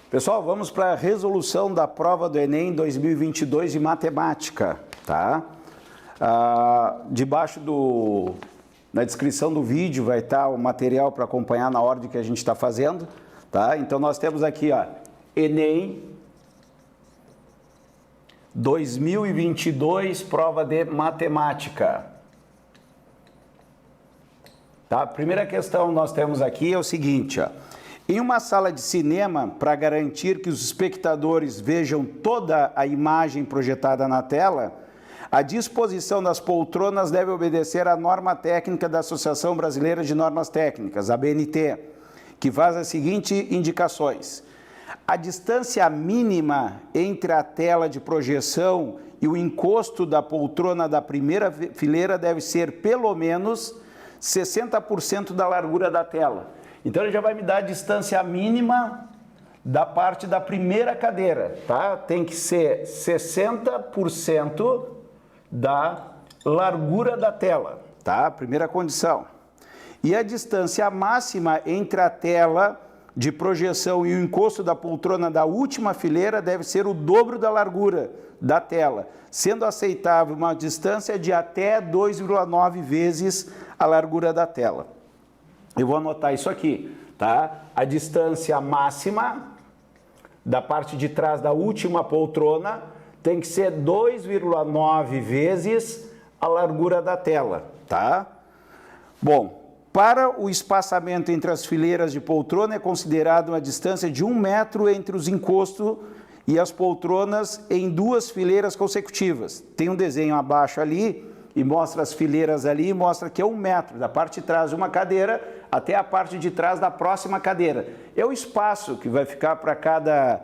Pessoal, vamos para a resolução da prova do Enem 2022 de matemática, tá? Debaixo na descrição do vídeo vai estar o material para acompanhar na ordem que a gente está fazendo, tá? Então nós temos aqui, ó, Enem 2022, prova de matemática. Tá? A primeira questão que nós temos aqui é o seguinte, ó. Em uma sala de cinema, para garantir que os espectadores vejam toda a imagem projetada na tela, a disposição das poltronas deve obedecer à norma técnica da Associação Brasileira de Normas Técnicas, a BNT, que faz as seguintes indicações. A distância mínima entre a tela de projeção e o encosto da poltrona da primeira fileira deve ser pelo menos 60% da largura da tela. Então ele já vai me dar a distância mínima da parte da primeira cadeira, tá? Tem que ser 60% da largura da tela, tá? Primeira condição. E a distância máxima entre a tela de projeção e o encosto da poltrona da última fileira deve ser o dobro da largura da tela, sendo aceitável uma distância de até 2,9 vezes a largura da tela. Eu vou anotar isso aqui, tá? A distância máxima da parte de trás da última poltrona tem que ser 2,9 vezes a largura da tela, tá? Bom, para o espaçamento entre as fileiras de poltrona é considerado uma distância de 1 metro entre os encostos e as poltronas em 2 fileiras consecutivas. Tem um desenho abaixo ali e mostra as fileiras ali, mostra que é 1 metro, da parte de trás de uma cadeira até a parte de trás da próxima cadeira. É o espaço que vai ficar para cada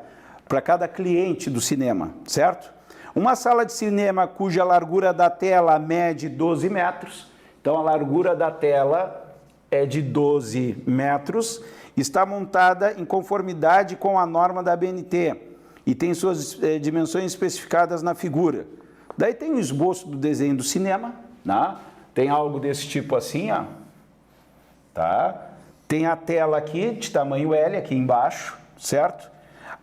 cliente do cinema, certo? Uma sala de cinema cuja largura da tela mede 12 metros, então a largura da tela é de 12 metros, está montada em conformidade com a norma da BNT e tem suas dimensões especificadas na figura. Daí tem o esboço do desenho do cinema, né? Tem algo desse tipo assim, ó, tá? Tem a tela aqui de tamanho L aqui embaixo, certo?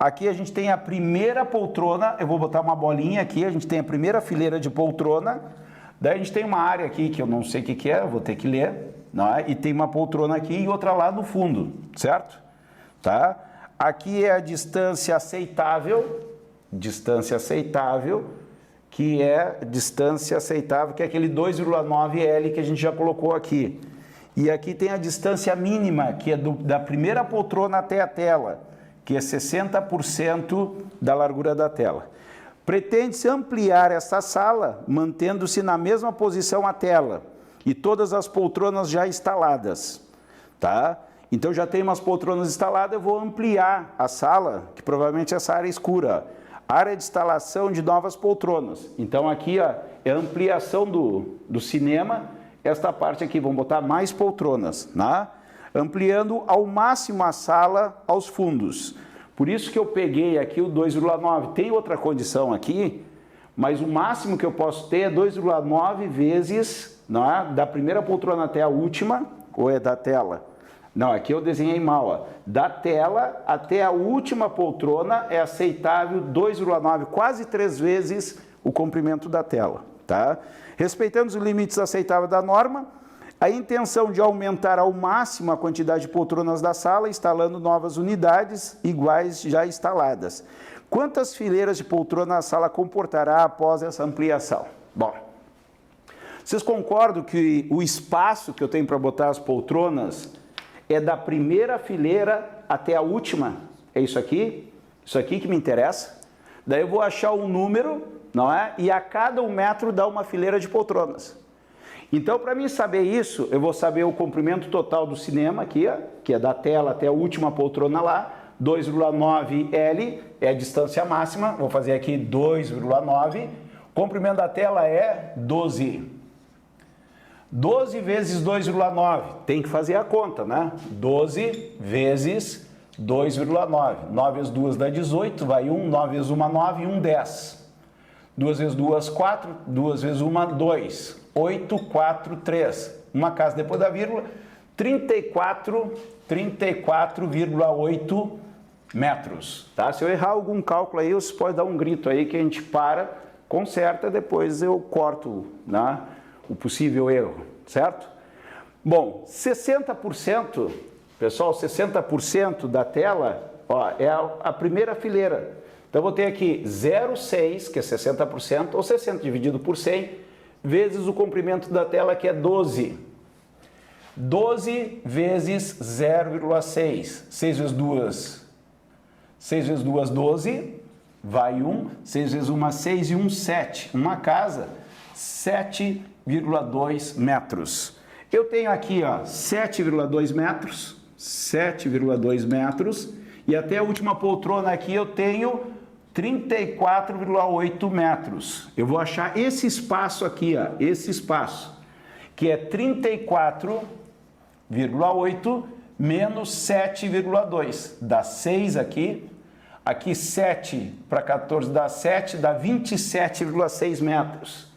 Aqui a gente tem a primeira poltrona, eu vou botar uma bolinha aqui, a gente tem a primeira fileira de poltrona, daí a gente tem uma área aqui que eu não sei o que é, eu vou ter que ler, né? E tem uma poltrona aqui e outra lá no fundo, certo? Tá? Aqui é a distância aceitável, que é aquele 2,9 L que a gente já colocou aqui. E aqui tem a distância mínima, que é da primeira poltrona até a tela, que é 60% da largura da tela. Pretende-se ampliar essa sala, mantendo-se na mesma posição a tela, e todas as poltronas já instaladas, tá? Então já tem umas poltronas instaladas, eu vou ampliar a sala, que provavelmente é essa área escura, área de instalação de novas poltronas. Então aqui, ó, é a ampliação do cinema, esta parte aqui, vamos botar mais poltronas, né? Ampliando ao máximo a sala aos fundos. Por isso que eu peguei aqui o 2,9. Tem outra condição aqui, mas o máximo que eu posso ter é 2,9 vezes, não é? Da primeira poltrona até a última, ou é da tela? Não, aqui eu desenhei mal, ó. Da tela até a última poltrona é aceitável 2,9, quase 3 vezes o comprimento da tela, tá? Respeitando os limites aceitáveis da norma, a intenção de aumentar ao máximo a quantidade de poltronas da sala, instalando novas unidades iguais já instaladas. Quantas fileiras de poltrona a sala comportará após essa ampliação? Bom, vocês concordam que o espaço que eu tenho para botar as poltronas é da primeira fileira até a última? É isso aqui? Isso aqui que me interessa. Daí eu vou achar um número, não é? E a cada 1 metro dá uma fileira de poltronas. Então, para mim saber isso, eu vou saber o comprimento total do cinema aqui, ó, que é da tela até a última poltrona lá, 2,9 L é a distância máxima, vou fazer aqui 2,9. O comprimento da tela é 12. 12 vezes 2,9, tem que fazer a conta, né? 12 vezes 2,9. 9 vezes 2 dá 18, vai 1, 9 vezes 1, 9, 1, 10. 2 vezes 2, 4, 2 vezes 1, 2. 8, 4, 3. Uma casa depois da vírgula, 34,8 metros, tá? Se eu errar algum cálculo aí, você pode dar um grito aí que a gente para, conserta, depois eu corto, né, o possível erro, certo? Bom, 60%, pessoal, 60% da tela, ó, é a primeira fileira. Então, eu vou ter aqui 0,6, que é 60%, ou 60 dividido por 100, vezes o comprimento da tela, que é 12. 12 vezes 0,6. 6 vezes 2, 6 vezes 2, 12, vai 1. 6 vezes 1, 6 e 1, 7. Uma casa, 7,2 metros. Eu tenho aqui, ó, 7,2 metros, 7,2 metros, e até a última poltrona aqui eu tenho 34,8 metros. Eu vou achar esse espaço aqui, ó, esse espaço, que é 34,8 menos 7,2. Dá 6 aqui. Aqui 7 para 14 dá 7, dá 27,6 metros.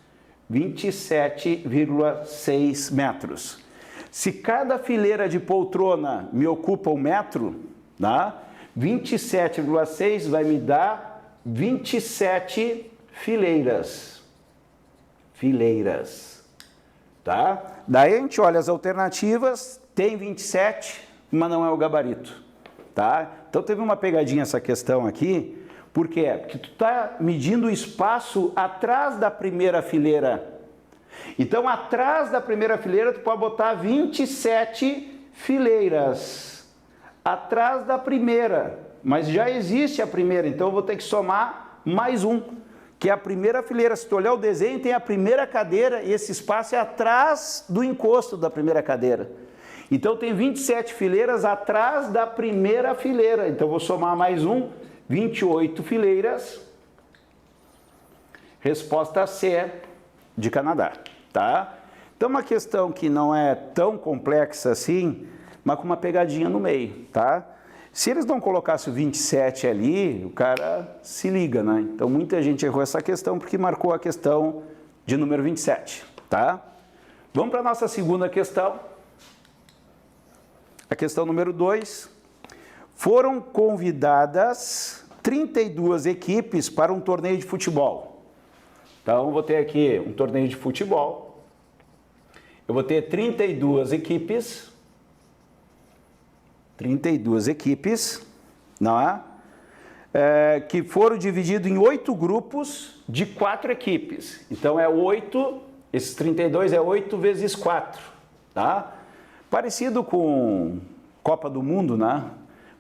27,6 metros. Se cada fileira de poltrona me ocupa 1 metro, tá? 27,6 vai me dar 27 fileiras. Fileiras. Tá? Daí a gente olha as alternativas, tem 27, mas não é o gabarito. Tá? Então teve uma pegadinha essa questão aqui. Por quê? Porque tu está medindo o espaço atrás da primeira fileira. Então, atrás da primeira fileira, tu pode botar 27 fileiras. Atrás da primeira. Mas já existe a primeira, então eu vou ter que somar mais um. Que é a primeira fileira. Se tu olhar o desenho, tem a primeira cadeira e esse espaço é atrás do encosto da primeira cadeira. Então, tem 27 fileiras atrás da primeira fileira. Então, eu vou somar mais um. 28 fileiras, resposta C de Canadá, tá? Então, uma questão que não é tão complexa assim, mas com uma pegadinha no meio, tá? Se eles não colocassem o 27 ali, o cara se liga, né? Então, muita gente errou essa questão porque marcou a questão de número 27, tá? Vamos para a nossa segunda questão. A questão número 2. Foram convidadas 32 equipes para um torneio de futebol. Então, vou ter aqui um torneio de futebol. Eu vou ter 32 equipes. 32 equipes, não é? Que foram divididos em 8 grupos de 4 equipes. Então, é 8, esses 32 é 8 vezes 4, tá? Parecido com Copa do Mundo, né?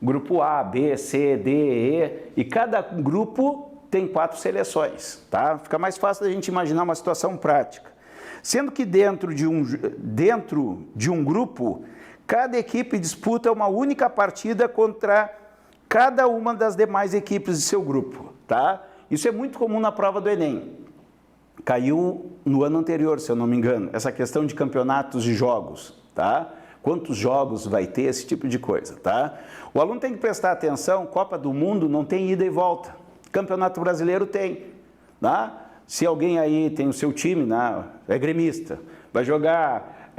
Grupo A, B, C, D, E, e cada grupo tem 4 seleções, tá? Fica mais fácil da gente imaginar uma situação prática. Sendo que dentro de um grupo, cada equipe disputa uma única partida contra cada uma das demais equipes de seu grupo, tá? Isso é muito comum na prova do Enem. Caiu no ano anterior, se eu não me engano, essa questão de campeonatos de jogos, tá? Quantos jogos vai ter, esse tipo de coisa, tá? O aluno tem que prestar atenção, Copa do Mundo não tem ida e volta. Campeonato Brasileiro tem, tá? Se alguém aí tem o seu time, né, é gremista, vai jogar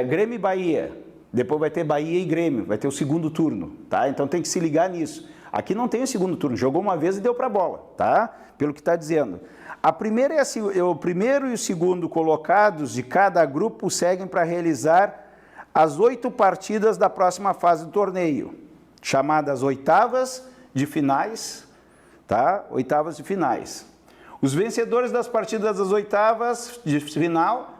Grêmio e Bahia, depois vai ter Bahia e Grêmio, vai ter o segundo turno, tá? Então tem que se ligar nisso. Aqui não tem o segundo turno, jogou uma vez e deu para a bola, tá? Pelo que está dizendo. A primeira o primeiro e o segundo colocados de cada grupo seguem para realizar as 8 partidas da próxima fase do torneio, chamadas oitavas de finais, tá? Oitavas de finais. Os vencedores das partidas das oitavas de final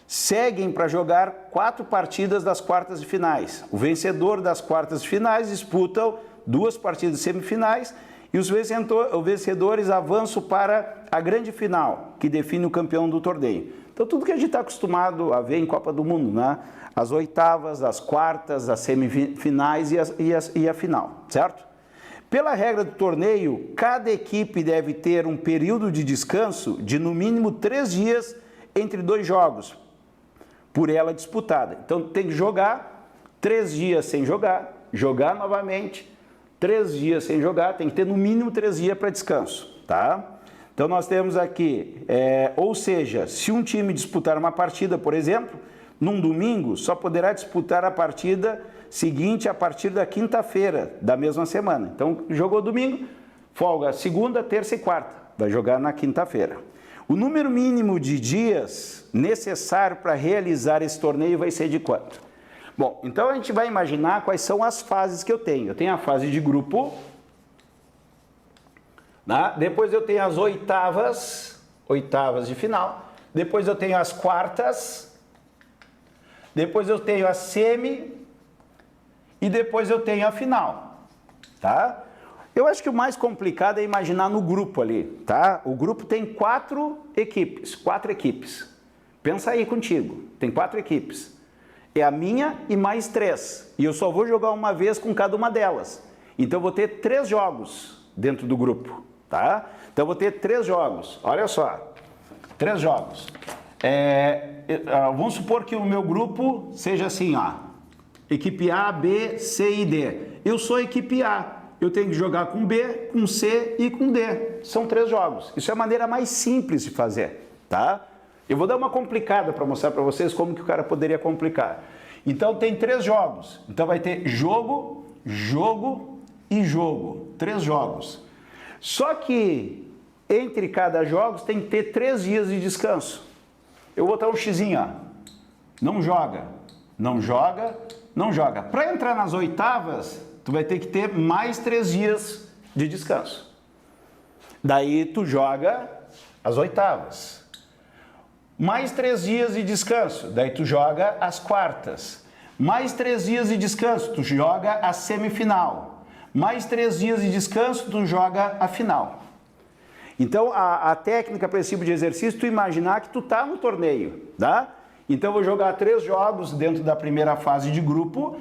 seguem para jogar 4 partidas das quartas de finais. O vencedor das quartas de finais disputam 2 partidas semifinais e os vencedores avançam para a grande final, que define o campeão do torneio. Então, tudo que a gente está acostumado a ver em Copa do Mundo, né? As oitavas, as quartas, as semifinais e a final, certo? Pela regra do torneio, cada equipe deve ter um período de descanso de no mínimo 3 dias entre 2 jogos, por ela disputada. Então tem que jogar 3 dias sem jogar, jogar novamente, 3 dias sem jogar, tem que ter no mínimo 3 dias para descanso, tá? Então nós temos aqui, ou seja, se um time disputar uma partida, por exemplo, num domingo, só poderá disputar a partida seguinte a partir da quinta-feira da mesma semana. Então, jogou domingo, folga segunda, terça e quarta. Vai jogar na quinta-feira. O número mínimo de dias necessário para realizar esse torneio vai ser de quanto? Bom, então a gente vai imaginar quais são as fases que eu tenho. Eu tenho a fase de grupo, né? Depois eu tenho as oitavas de final. Depois eu tenho as quartas. Depois eu tenho a semi. E depois eu tenho a final, tá? Eu acho que o mais complicado é imaginar no grupo ali, tá? O grupo tem quatro equipes. Pensa aí contigo, tem 4 equipes. É a minha e mais 3. E eu só vou jogar uma vez com cada uma delas. Então eu vou ter 3 jogos dentro do grupo, tá? Então eu vou ter 3 jogos, olha só, 3 jogos. Vamos supor que o meu grupo seja assim, ó. Equipe A, B, C e D. Eu sou a equipe A. Eu tenho que jogar com B, com C e com D. São 3 jogos. Isso é a maneira mais simples de fazer, tá? Eu vou dar uma complicada para mostrar para vocês como que o cara poderia complicar. Então tem 3 jogos. Então vai ter jogo, jogo e jogo. 3 jogos. Só que entre cada jogo tem que ter 3 dias de descanso. Eu vou botar um xizinho, ó. Não joga, não joga, não joga. Para entrar nas oitavas, tu vai ter que ter mais 3 dias de descanso. Daí tu joga as oitavas. Mais 3 dias de descanso. Daí tu joga as quartas. Mais 3 dias de descanso, tu joga a semifinal. Mais 3 dias de descanso, tu joga a final. Então a técnica para esse tipo de exercício, tu imaginar que tu tá no torneio, tá? Então eu vou jogar 3 jogos dentro da primeira fase de grupo,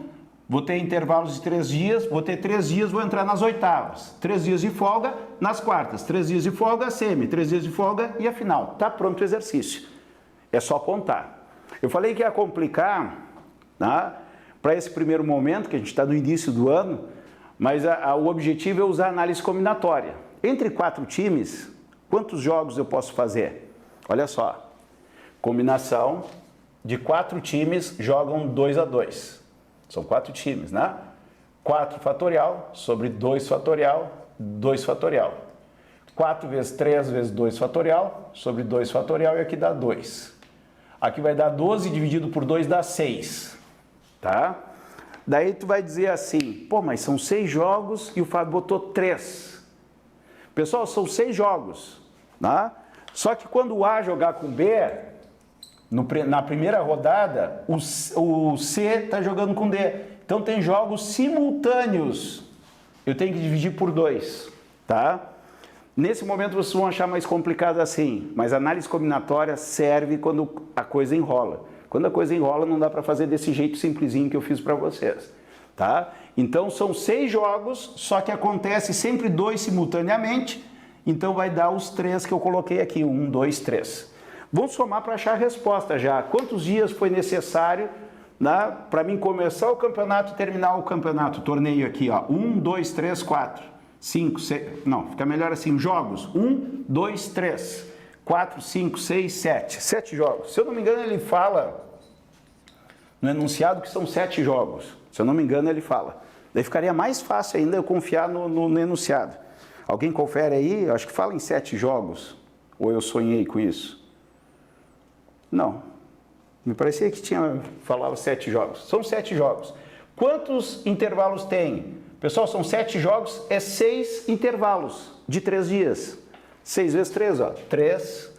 vou ter intervalos de 3 dias, vou ter 3 dias, vou entrar nas oitavas, 3 dias de folga nas quartas, 3 dias de folga a semi, 3 dias de folga e a final. Tá pronto o exercício. É só contar. Eu falei que ia complicar, tá? Para esse primeiro momento, que a gente está no início do ano, mas o objetivo é usar análise combinatória. Entre 4 times, quantos jogos eu posso fazer? Olha só, combinação de 4 times jogam 2 a 2. São 4 times, né? 4 fatorial sobre 2 fatorial, 2 fatorial. 4 vezes 3 vezes 2 fatorial sobre 2 fatorial e aqui dá 2. Aqui vai dar 12 dividido por 2 dá 6, tá? Daí tu vai dizer assim, pô, mas são 6 jogos e o Fábio botou 3. Pessoal, são 6 jogos, tá? Só que quando o A jogar com o B, na primeira rodada, o C está jogando com D. Então tem jogos simultâneos. Eu tenho que dividir por 2, tá? Nesse momento vocês vão achar mais complicado assim, mas a análise combinatória serve quando a coisa enrola. Quando a coisa enrola não dá para fazer desse jeito simplesinho que eu fiz para vocês, tá? Então são 6 jogos, só que acontece sempre 2 simultaneamente, então vai dar os 3 que eu coloquei aqui, 1, 2, 3. Vamos somar para achar a resposta já. Quantos dias foi necessário, né, para mim começar o campeonato e terminar o campeonato, o torneio aqui, ó, 1, 2, 3, 4, 5, 6, não, fica melhor assim, jogos, 1, 2, 3, 4, 5, 6, 7, 7 jogos. Se eu não me engano ele fala no enunciado que são 7 jogos, se eu não me engano ele fala. Daí ficaria mais fácil ainda eu confiar no enunciado. Alguém confere aí? Eu acho que fala em 7 jogos, ou eu sonhei com isso? Não, me parecia que falava 7 jogos. São 7 jogos. Quantos intervalos tem? Pessoal, são 7 jogos, é 6 intervalos de 3 dias. 6 vezes 3, ó. 3,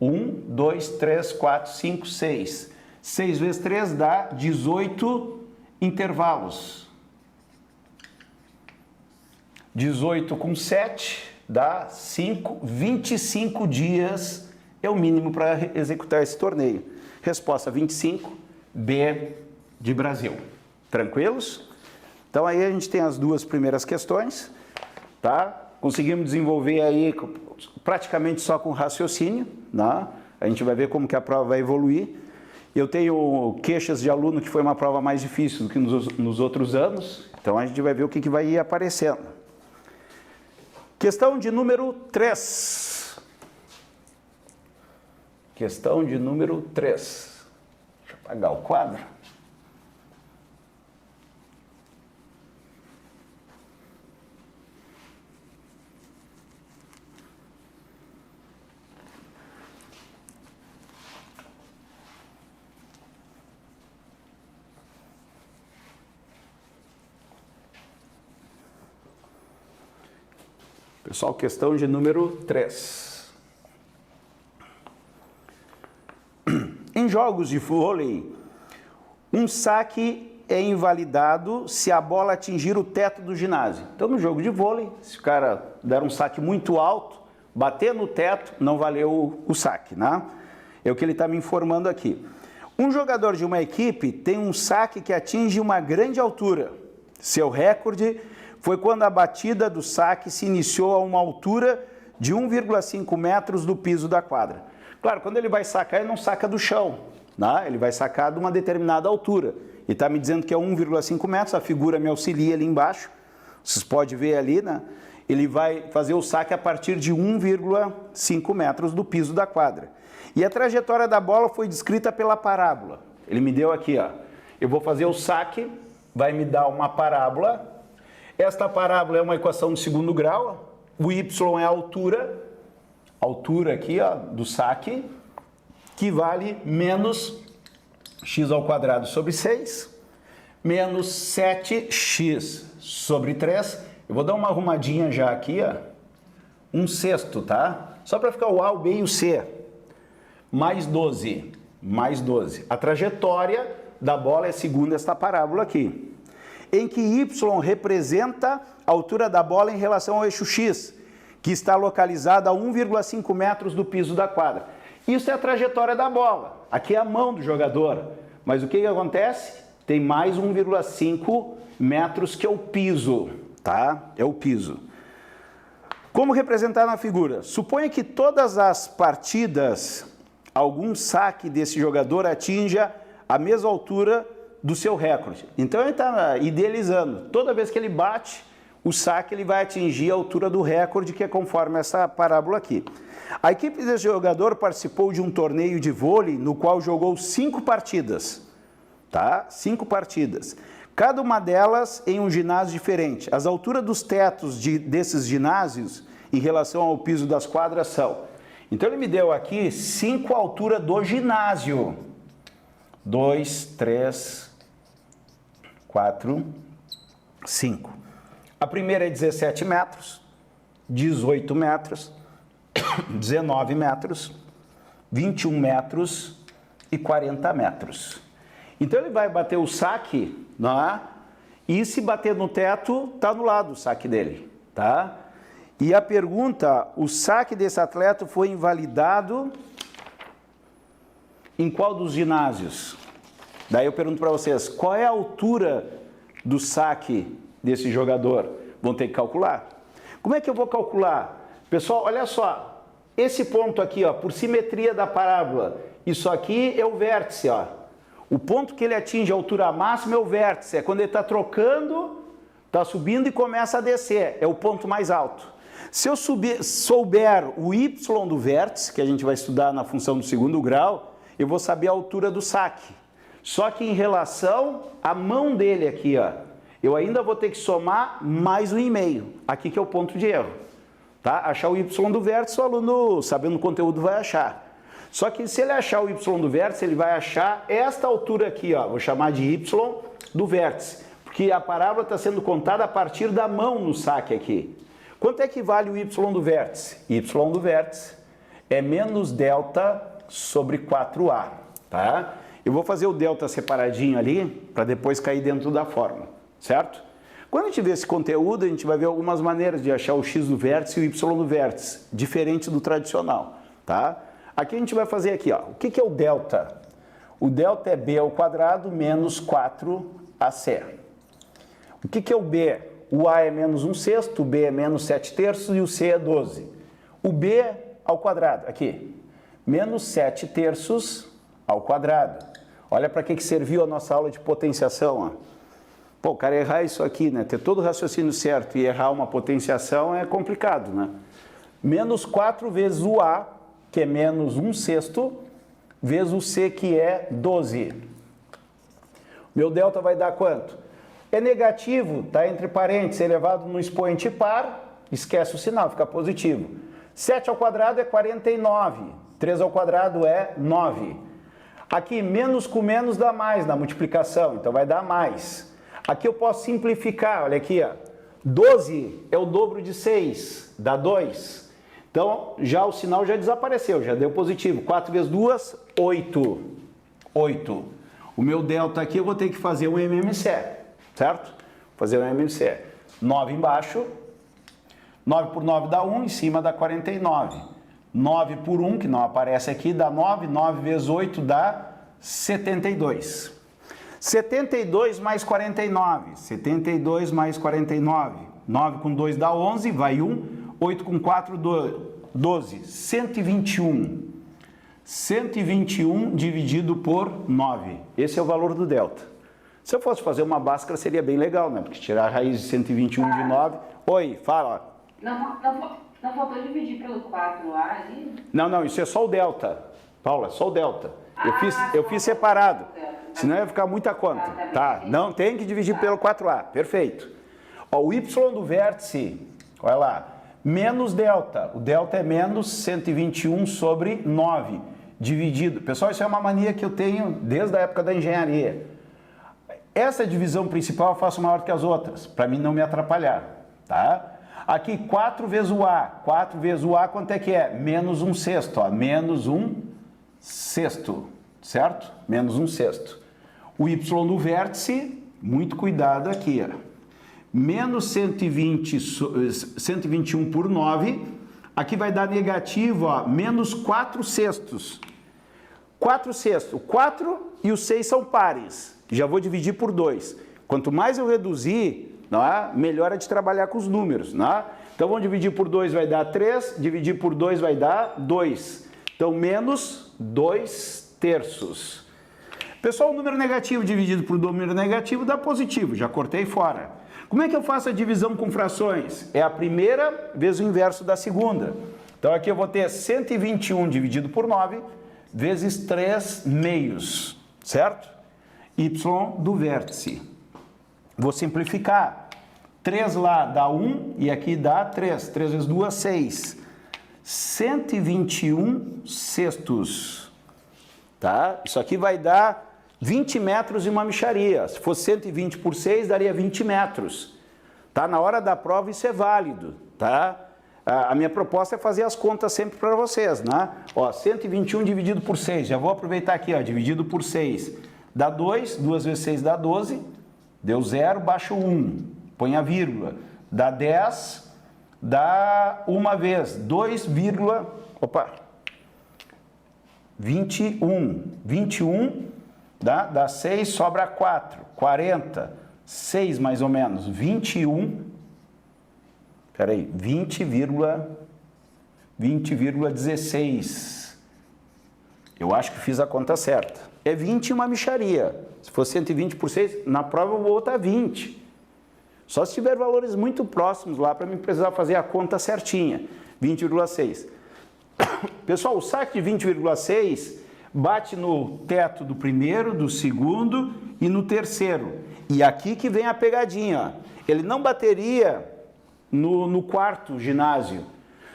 1, 2, 3, 4, 5, 6. 6 vezes 3 dá 18 intervalos. 18 com 7 dá 5, 25 dias é o mínimo para executar esse torneio. Resposta 25, B de Brasil. Tranquilos? Então aí a gente tem as 2 primeiras questões, tá? Conseguimos desenvolver aí praticamente só com raciocínio, né? A gente vai ver como que a prova vai evoluir. Eu tenho queixas de aluno que foi uma prova mais difícil do que nos outros anos, então a gente vai ver o que vai ir aparecendo. Questão de número 3. Questão de número 3. Deixa eu apagar o quadro. Pessoal, questão de número 3. Em jogos de vôlei, um saque é invalidado se a bola atingir o teto do ginásio. Então, no jogo de vôlei, se o cara der um saque muito alto, bater no teto, não valeu o saque, né? É o que ele está me informando aqui. Um jogador de uma equipe tem um saque que atinge uma grande altura. Seu recorde foi quando a batida do saque se iniciou a uma altura de 1,5 metros do piso da quadra. Claro, quando ele vai sacar, ele não saca do chão, né? Ele vai sacar de uma determinada altura. E está me dizendo que é 1,5 metros, a figura me auxilia ali embaixo. Vocês podem ver ali, né? Ele vai fazer o saque a partir de 1,5 metros do piso da quadra. E a trajetória da bola foi descrita pela parábola. Ele me deu aqui, ó. Eu vou fazer o saque, vai me dar uma parábola. Esta parábola é uma equação de segundo grau. O y é a altura aqui, ó, do saque, que vale menos x ao quadrado sobre 6, menos 7x sobre 3. Eu vou dar uma arrumadinha já aqui, ó. 1/6, tá? Só para ficar o A, o B e o C. Mais 12. Mais 12. A trajetória da bola é segundo esta parábola aqui. Em que y representa a altura da bola em relação ao eixo x, que está localizado a 1,5 metros do piso da quadra. Isso é a trajetória da bola. Aqui é a mão do jogador. Mas o que acontece? Tem mais 1,5 metros que é o piso, tá? É o piso. Como representar na figura? Suponha que todas as partidas, algum saque desse jogador atinja a mesma altura do seu recorde. Então ele está idealizando. Toda vez que ele bate o saque, ele vai atingir a altura do recorde, que é conforme essa parábola aqui. A equipe desse jogador participou de um torneio de vôlei no qual jogou 5 partidas, tá? 5 partidas. Cada uma delas em um ginásio diferente. As alturas dos tetos desses ginásios em relação ao piso das quadras são. Então ele me deu aqui 5 alturas do ginásio. 2, 3, 4, 5. A primeira é 17 metros, 18 metros, 19 metros, 21 metros e 40 metros. Então ele vai bater o saque, não é? E se bater no teto, está anulado o saque dele, tá? E a pergunta, o saque desse atleta foi invalidado em qual dos ginásios? Daí eu pergunto para vocês, qual é a altura do saque desse jogador? Vão ter que calcular. Como é que eu vou calcular? Pessoal, olha só, esse ponto aqui, ó, por simetria da parábola, isso aqui é o vértice, ó. O ponto que ele atinge a altura máxima é o vértice, é quando ele está trocando, está subindo e começa a descer, é o ponto mais alto. Se eu souber o y do vértice, que a gente vai estudar na função do segundo grau, eu vou saber a altura do saque. Só que em relação à mão dele aqui, ó, eu ainda vou ter que somar mais 1,5. Aqui que é o ponto de erro. Tá? Achar o y do vértice, o aluno, sabendo o conteúdo, vai achar. Só que se ele achar o y do vértice, ele vai achar esta altura aqui, ó, vou chamar de y do vértice, porque a parábola está sendo contada a partir da mão no saque aqui. Quanto é que vale o y do vértice? Y do vértice é menos delta sobre 4a, tá? Eu vou fazer o delta separadinho ali, para depois cair dentro da fórmula, certo? Quando a gente vê esse conteúdo, a gente vai ver algumas maneiras de achar o x do vértice e o y do vértice, diferente do tradicional, tá? Aqui a gente vai fazer aqui, ó, o que é o delta? O delta é b ao quadrado menos 4ac. O que é o b? O a é menos 1/6, o b é menos 7/3 e o c é 12. O b ao quadrado, aqui, menos 7/3 ao quadrado. Olha para que serviu a nossa aula de potenciação, ó. Pô, o cara errar isso aqui, né? Ter todo o raciocínio certo e errar uma potenciação é complicado, né? Menos 4 vezes o a, que é menos 1/6, vezes o c, que é 12. Meu delta vai dar quanto? É negativo, está entre parênteses, elevado no expoente par, esquece o sinal, fica positivo. 7 ao quadrado é 49, 3 ao quadrado é 9. Aqui, menos com menos dá mais na multiplicação, então vai dar mais. Aqui eu posso simplificar, olha aqui, ó. 12 é o dobro de 6, dá 2. Então, já o sinal já desapareceu, já deu positivo. 4 vezes 2, 8. 8. O meu delta aqui eu vou ter que fazer um MMC, certo? Fazer um MMC. 9 embaixo. 9 por 9 dá 1, em cima dá 49. 9 por 1, que não aparece aqui, dá 9. 9 vezes 8 dá 72. 72 mais 49. 72 mais 49. 9 com 2 dá 11, vai 1. 8 com 4, 12. 121. 121 dividido por 9. Esse é o valor do delta. Se eu fosse fazer uma Bhaskara seria bem legal, né? Porque tirar a raiz de 121 de 9... Oi, fala. Não faltou dividir pelo 4 lá ali? Não, isso é só o delta. Paula, só o delta. Eu fiz separado, senão ia ficar muita conta. Tá, não, tem que dividir pelo 4A, perfeito. Ó, o y do vértice, olha lá, menos delta. O delta é menos 121 sobre 9, dividido. Pessoal, isso é uma mania que eu tenho desde a época da engenharia. Essa divisão principal eu faço maior que as outras, para mim não me atrapalhar, tá? Aqui, 4 vezes o A. 4 vezes o A, quanto é que é? Menos 1/6, ó. Menos 1/6, certo? Menos 1/6. O Y do vértice, muito cuidado aqui, ó. Menos 121 por 9. Aqui vai dar negativo, ó. Menos 4/6. 4/6. O 4 e o 6 são pares. Já vou dividir por 2. Quanto mais eu reduzir... Não é? Melhor é de trabalhar com os números. Não é? Então, vamos dividir por 2 vai dar 3, dividir por 2 vai dar 2. Então, menos 2/3. Pessoal, o número negativo dividido por número negativo dá positivo, já cortei fora. Como é que eu faço a divisão com frações? É a primeira vezes o inverso da segunda. Então, aqui eu vou ter 121 dividido por 9 vezes 3 meios, certo? Y do vértice. Vou simplificar. 3 lá dá 1 e aqui dá 3. 3 vezes 2, 6. 121/6. Tá? Isso aqui vai dar 20 metros e uma mixaria. Se fosse 120 por 6, daria 20 metros. Tá? Na hora da prova isso é válido. Tá? A minha proposta é fazer as contas sempre para vocês. Né? Ó, 121 dividido por 6. Já vou aproveitar aqui, ó, dividido por 6. Dá 2. 2 vezes 6 dá 12. Deu 0, baixa o 1, põe a vírgula, dá 10, dá uma vez, 21, 21, dá 6, sobra 4, 40, 6 mais ou menos, 21, peraí, 20,16, eu acho que fiz a conta certa, é 20 uma mixaria. Se for 120 por 6, na prova eu vou botar 20. Só se tiver valores muito próximos lá para mim precisar fazer a conta certinha. 20,6. Pessoal, o saque de 20,6 bate no teto do primeiro, do segundo e no terceiro. E aqui que vem a pegadinha. Ó. Ele não bateria no quarto ginásio.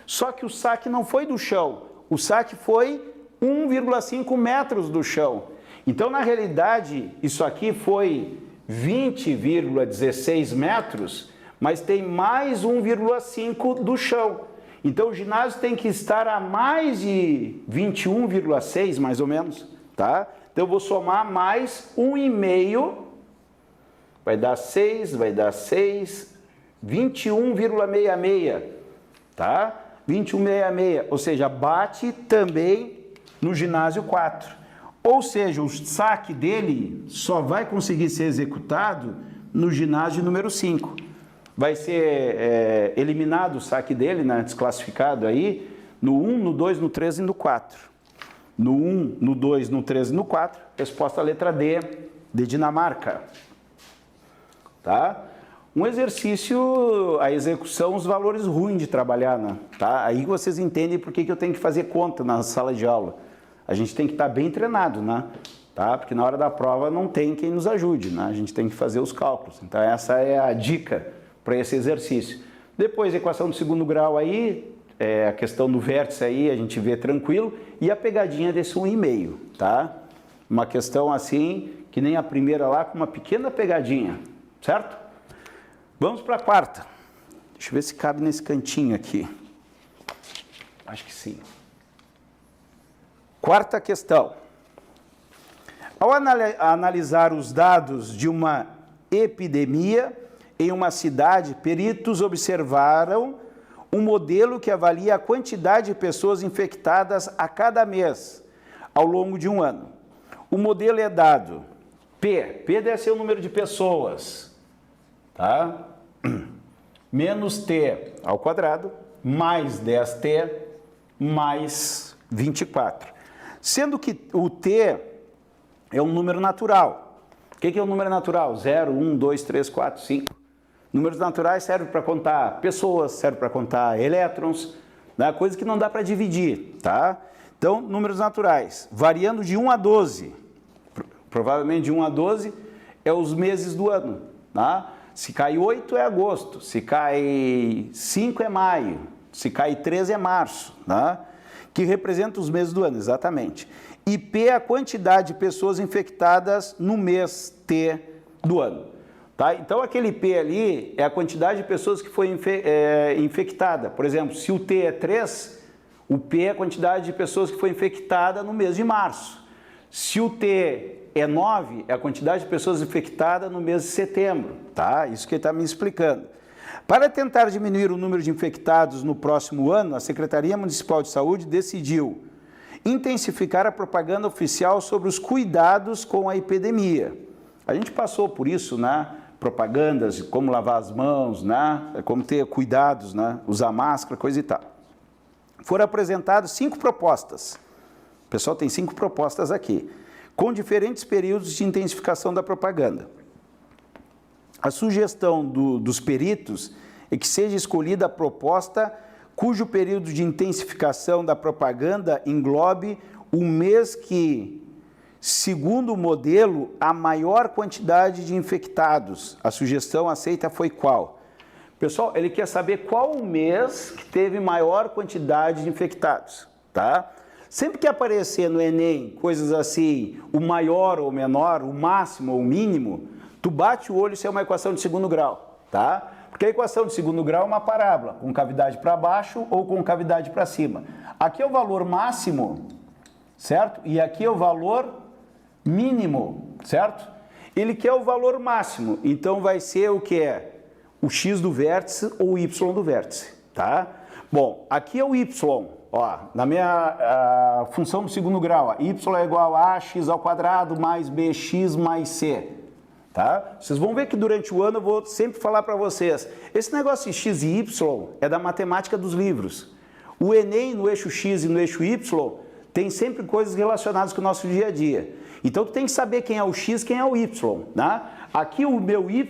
Só que o saque não foi do chão. O saque foi 1,5 metros do chão. Então, na realidade, isso aqui foi 20,16 metros, mas tem mais 1,5 do chão. Então, o ginásio tem que estar a mais de 21,6, mais ou menos, tá? Então, eu vou somar mais 1,5, vai dar 6, 21,66, tá? 21,66, ou seja, bate também no ginásio 4. Ou seja, o saque dele só vai conseguir ser executado no ginásio número 5. Vai ser eliminado o saque dele, né, desclassificado aí, no 1, no 2, no 3 e no 4. No 1, no 2, no 3 e no 4. Resposta letra D, de Dinamarca. Tá? Um exercício, a execução, os valores ruins de trabalhar, né? Tá? Aí vocês entendem por que eu tenho que fazer conta na sala de aula. A gente tem que estar bem treinado, né? Tá? Porque na hora da prova não tem quem nos ajude, né? A gente tem que fazer os cálculos. Então essa é a dica para esse exercício. Depois, a equação do segundo grau aí, a questão do vértice aí, a gente vê tranquilo. E a pegadinha desse 1,5, tá? Uma questão assim, que nem a primeira lá, com uma pequena pegadinha, certo? Vamos para a quarta. Deixa eu ver se cabe nesse cantinho aqui. Acho que sim. Quarta questão. Ao analisar os dados de uma epidemia em uma cidade, peritos observaram um modelo que avalia a quantidade de pessoas infectadas a cada mês, ao longo de um ano. O modelo é dado P deve ser o número de pessoas, tá? Menos T ao quadrado, mais 10T, mais 24. Sendo que o T é um número natural. O que é um número natural? 0, 1, 2, 3, 4, 5. Números naturais servem para contar pessoas, servem para contar elétrons, né? Coisa que não dá para dividir, tá? Então, números naturais, variando de 1 a 12. Provavelmente de 1 a 12 é os meses do ano, tá? Se cai 8 é agosto, se cai 5 é maio, se cai 3 é março, tá? Que representa os meses do ano, exatamente. E P é a quantidade de pessoas infectadas no mês T do ano. Tá? Então, aquele P ali é a quantidade de pessoas que foi infectada. Por exemplo, se o T é 3, o P é a quantidade de pessoas que foi infectada no mês de março. Se o T é 9, é a quantidade de pessoas infectadas no mês de setembro. Tá? Isso que ele está me explicando. Para tentar diminuir o número de infectados no próximo ano, a Secretaria Municipal de Saúde decidiu intensificar a propaganda oficial sobre os cuidados com a epidemia. A gente passou por isso, né? Propagandas de como lavar as mãos, né? Como ter cuidados, né? Usar máscara, coisa e tal. Foram apresentadas 5 propostas. O pessoal tem 5 propostas aqui, com diferentes períodos de intensificação da propaganda. A sugestão dos peritos é que seja escolhida a proposta cujo período de intensificação da propaganda englobe o mês que, segundo o modelo, a maior quantidade de infectados. A sugestão aceita foi qual? Pessoal, ele quer saber qual o mês que teve maior quantidade de infectados, tá? Sempre que aparecer no Enem coisas assim, o maior ou o menor, o máximo ou o mínimo, tu bate o olho se é uma equação de segundo grau, tá? Porque a equação de segundo grau é uma parábola, com cavidade para baixo ou com cavidade para cima. Aqui é o valor máximo, certo? E aqui é o valor mínimo, certo? Ele quer o valor máximo, então vai ser o que é? O x do vértice ou o y do vértice, tá? Bom, aqui é o y, ó, na minha função do segundo grau, ó, y é igual a x ao quadrado mais bx mais c, tá? Vocês vão ver que durante o ano eu vou sempre falar para vocês, esse negócio de x e y é da matemática dos livros. O Enem no eixo x e no eixo y tem sempre coisas relacionadas com o nosso dia a dia. Então, tu tem que saber quem é o x, quem é o y, né? Aqui o meu y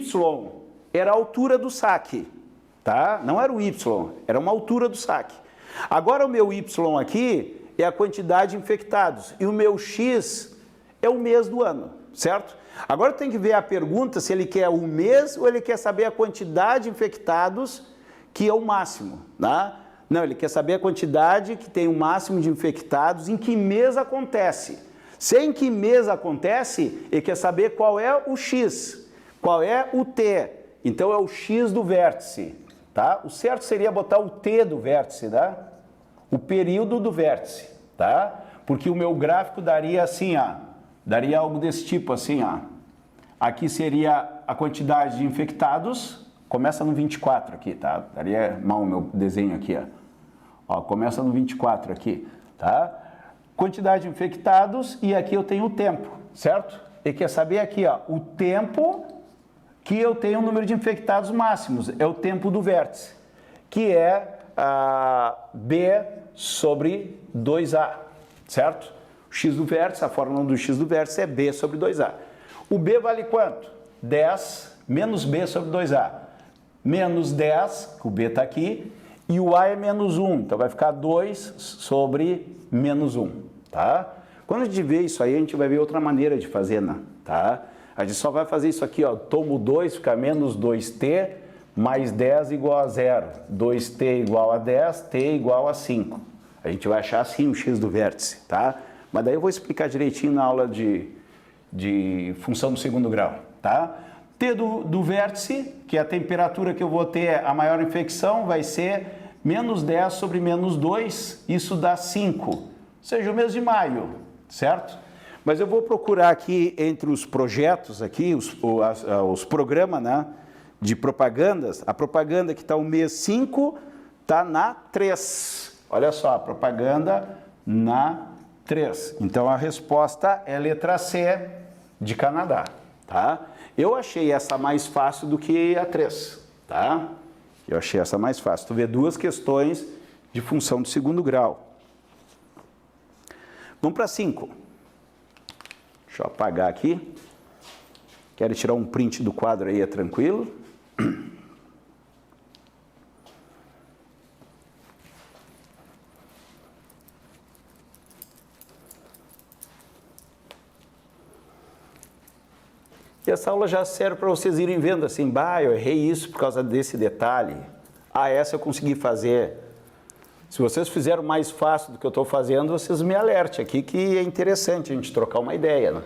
era a altura do saque, tá? Não era o y, era uma altura do saque. Agora o meu y aqui é a quantidade de infectados e o meu x é o mês do ano, certo? Agora tem que ver a pergunta se ele quer o mês ou ele quer saber a quantidade de infectados, que é o máximo, né? Não, ele quer saber a quantidade que tem o máximo de infectados, em que mês acontece. Se em que mês acontece, ele quer saber qual é o x, qual é o t. Então é o x do vértice, tá? O certo seria botar o t do vértice, tá? O período do vértice, tá? Porque o meu gráfico daria assim, ó, daria algo desse tipo assim, ó. Aqui seria a quantidade de infectados, começa no 24 aqui, tá? Daria mal o meu desenho aqui, ó. Ó, começa no 24 aqui, tá? Quantidade de infectados e aqui eu tenho o tempo, certo? E quer saber aqui, ó, o tempo que eu tenho o número de infectados máximos, é o tempo do vértice, que é B sobre 2A, certo? O x do vértice, a fórmula do x do vértice é B sobre 2A. O B vale quanto? 10 menos B sobre 2A. Menos 10, o B está aqui, e o A é menos 1, então vai ficar 2 sobre menos 1, tá? Quando a gente vê isso aí, a gente vai ver outra maneira de fazer, né? Tá? A gente só vai fazer isso aqui, ó, tomo 2, fica menos 2t, mais 10 igual a 0. 2t igual a 10, t igual a 5. A gente vai achar assim o x do vértice, tá? Mas daí eu vou explicar direitinho na aula de função do segundo grau, tá? T do vértice, que é a temperatura que eu vou ter a maior infecção, vai ser menos 10 sobre menos 2, isso dá 5, ou seja, o mês de maio, certo? Mas eu vou procurar aqui entre os projetos, aqui, os programas, né, de propagandas, a propaganda que está o mês 5 está na 3. Olha só, a propaganda na 3. Então a resposta é letra C de Canadá, tá? Eu achei essa mais fácil do que a 3, tá? Eu achei essa mais fácil. Tu vê duas questões de função de segundo grau. Vamos para 5. Deixa eu apagar aqui. Quero tirar um print do quadro aí, é tranquilo. E essa aula já serve para vocês irem vendo assim, bah, eu errei isso por causa desse detalhe. Ah, essa eu consegui fazer. Se vocês fizeram mais fácil do que eu estou fazendo, vocês me alertem aqui que é interessante a gente trocar uma ideia, né?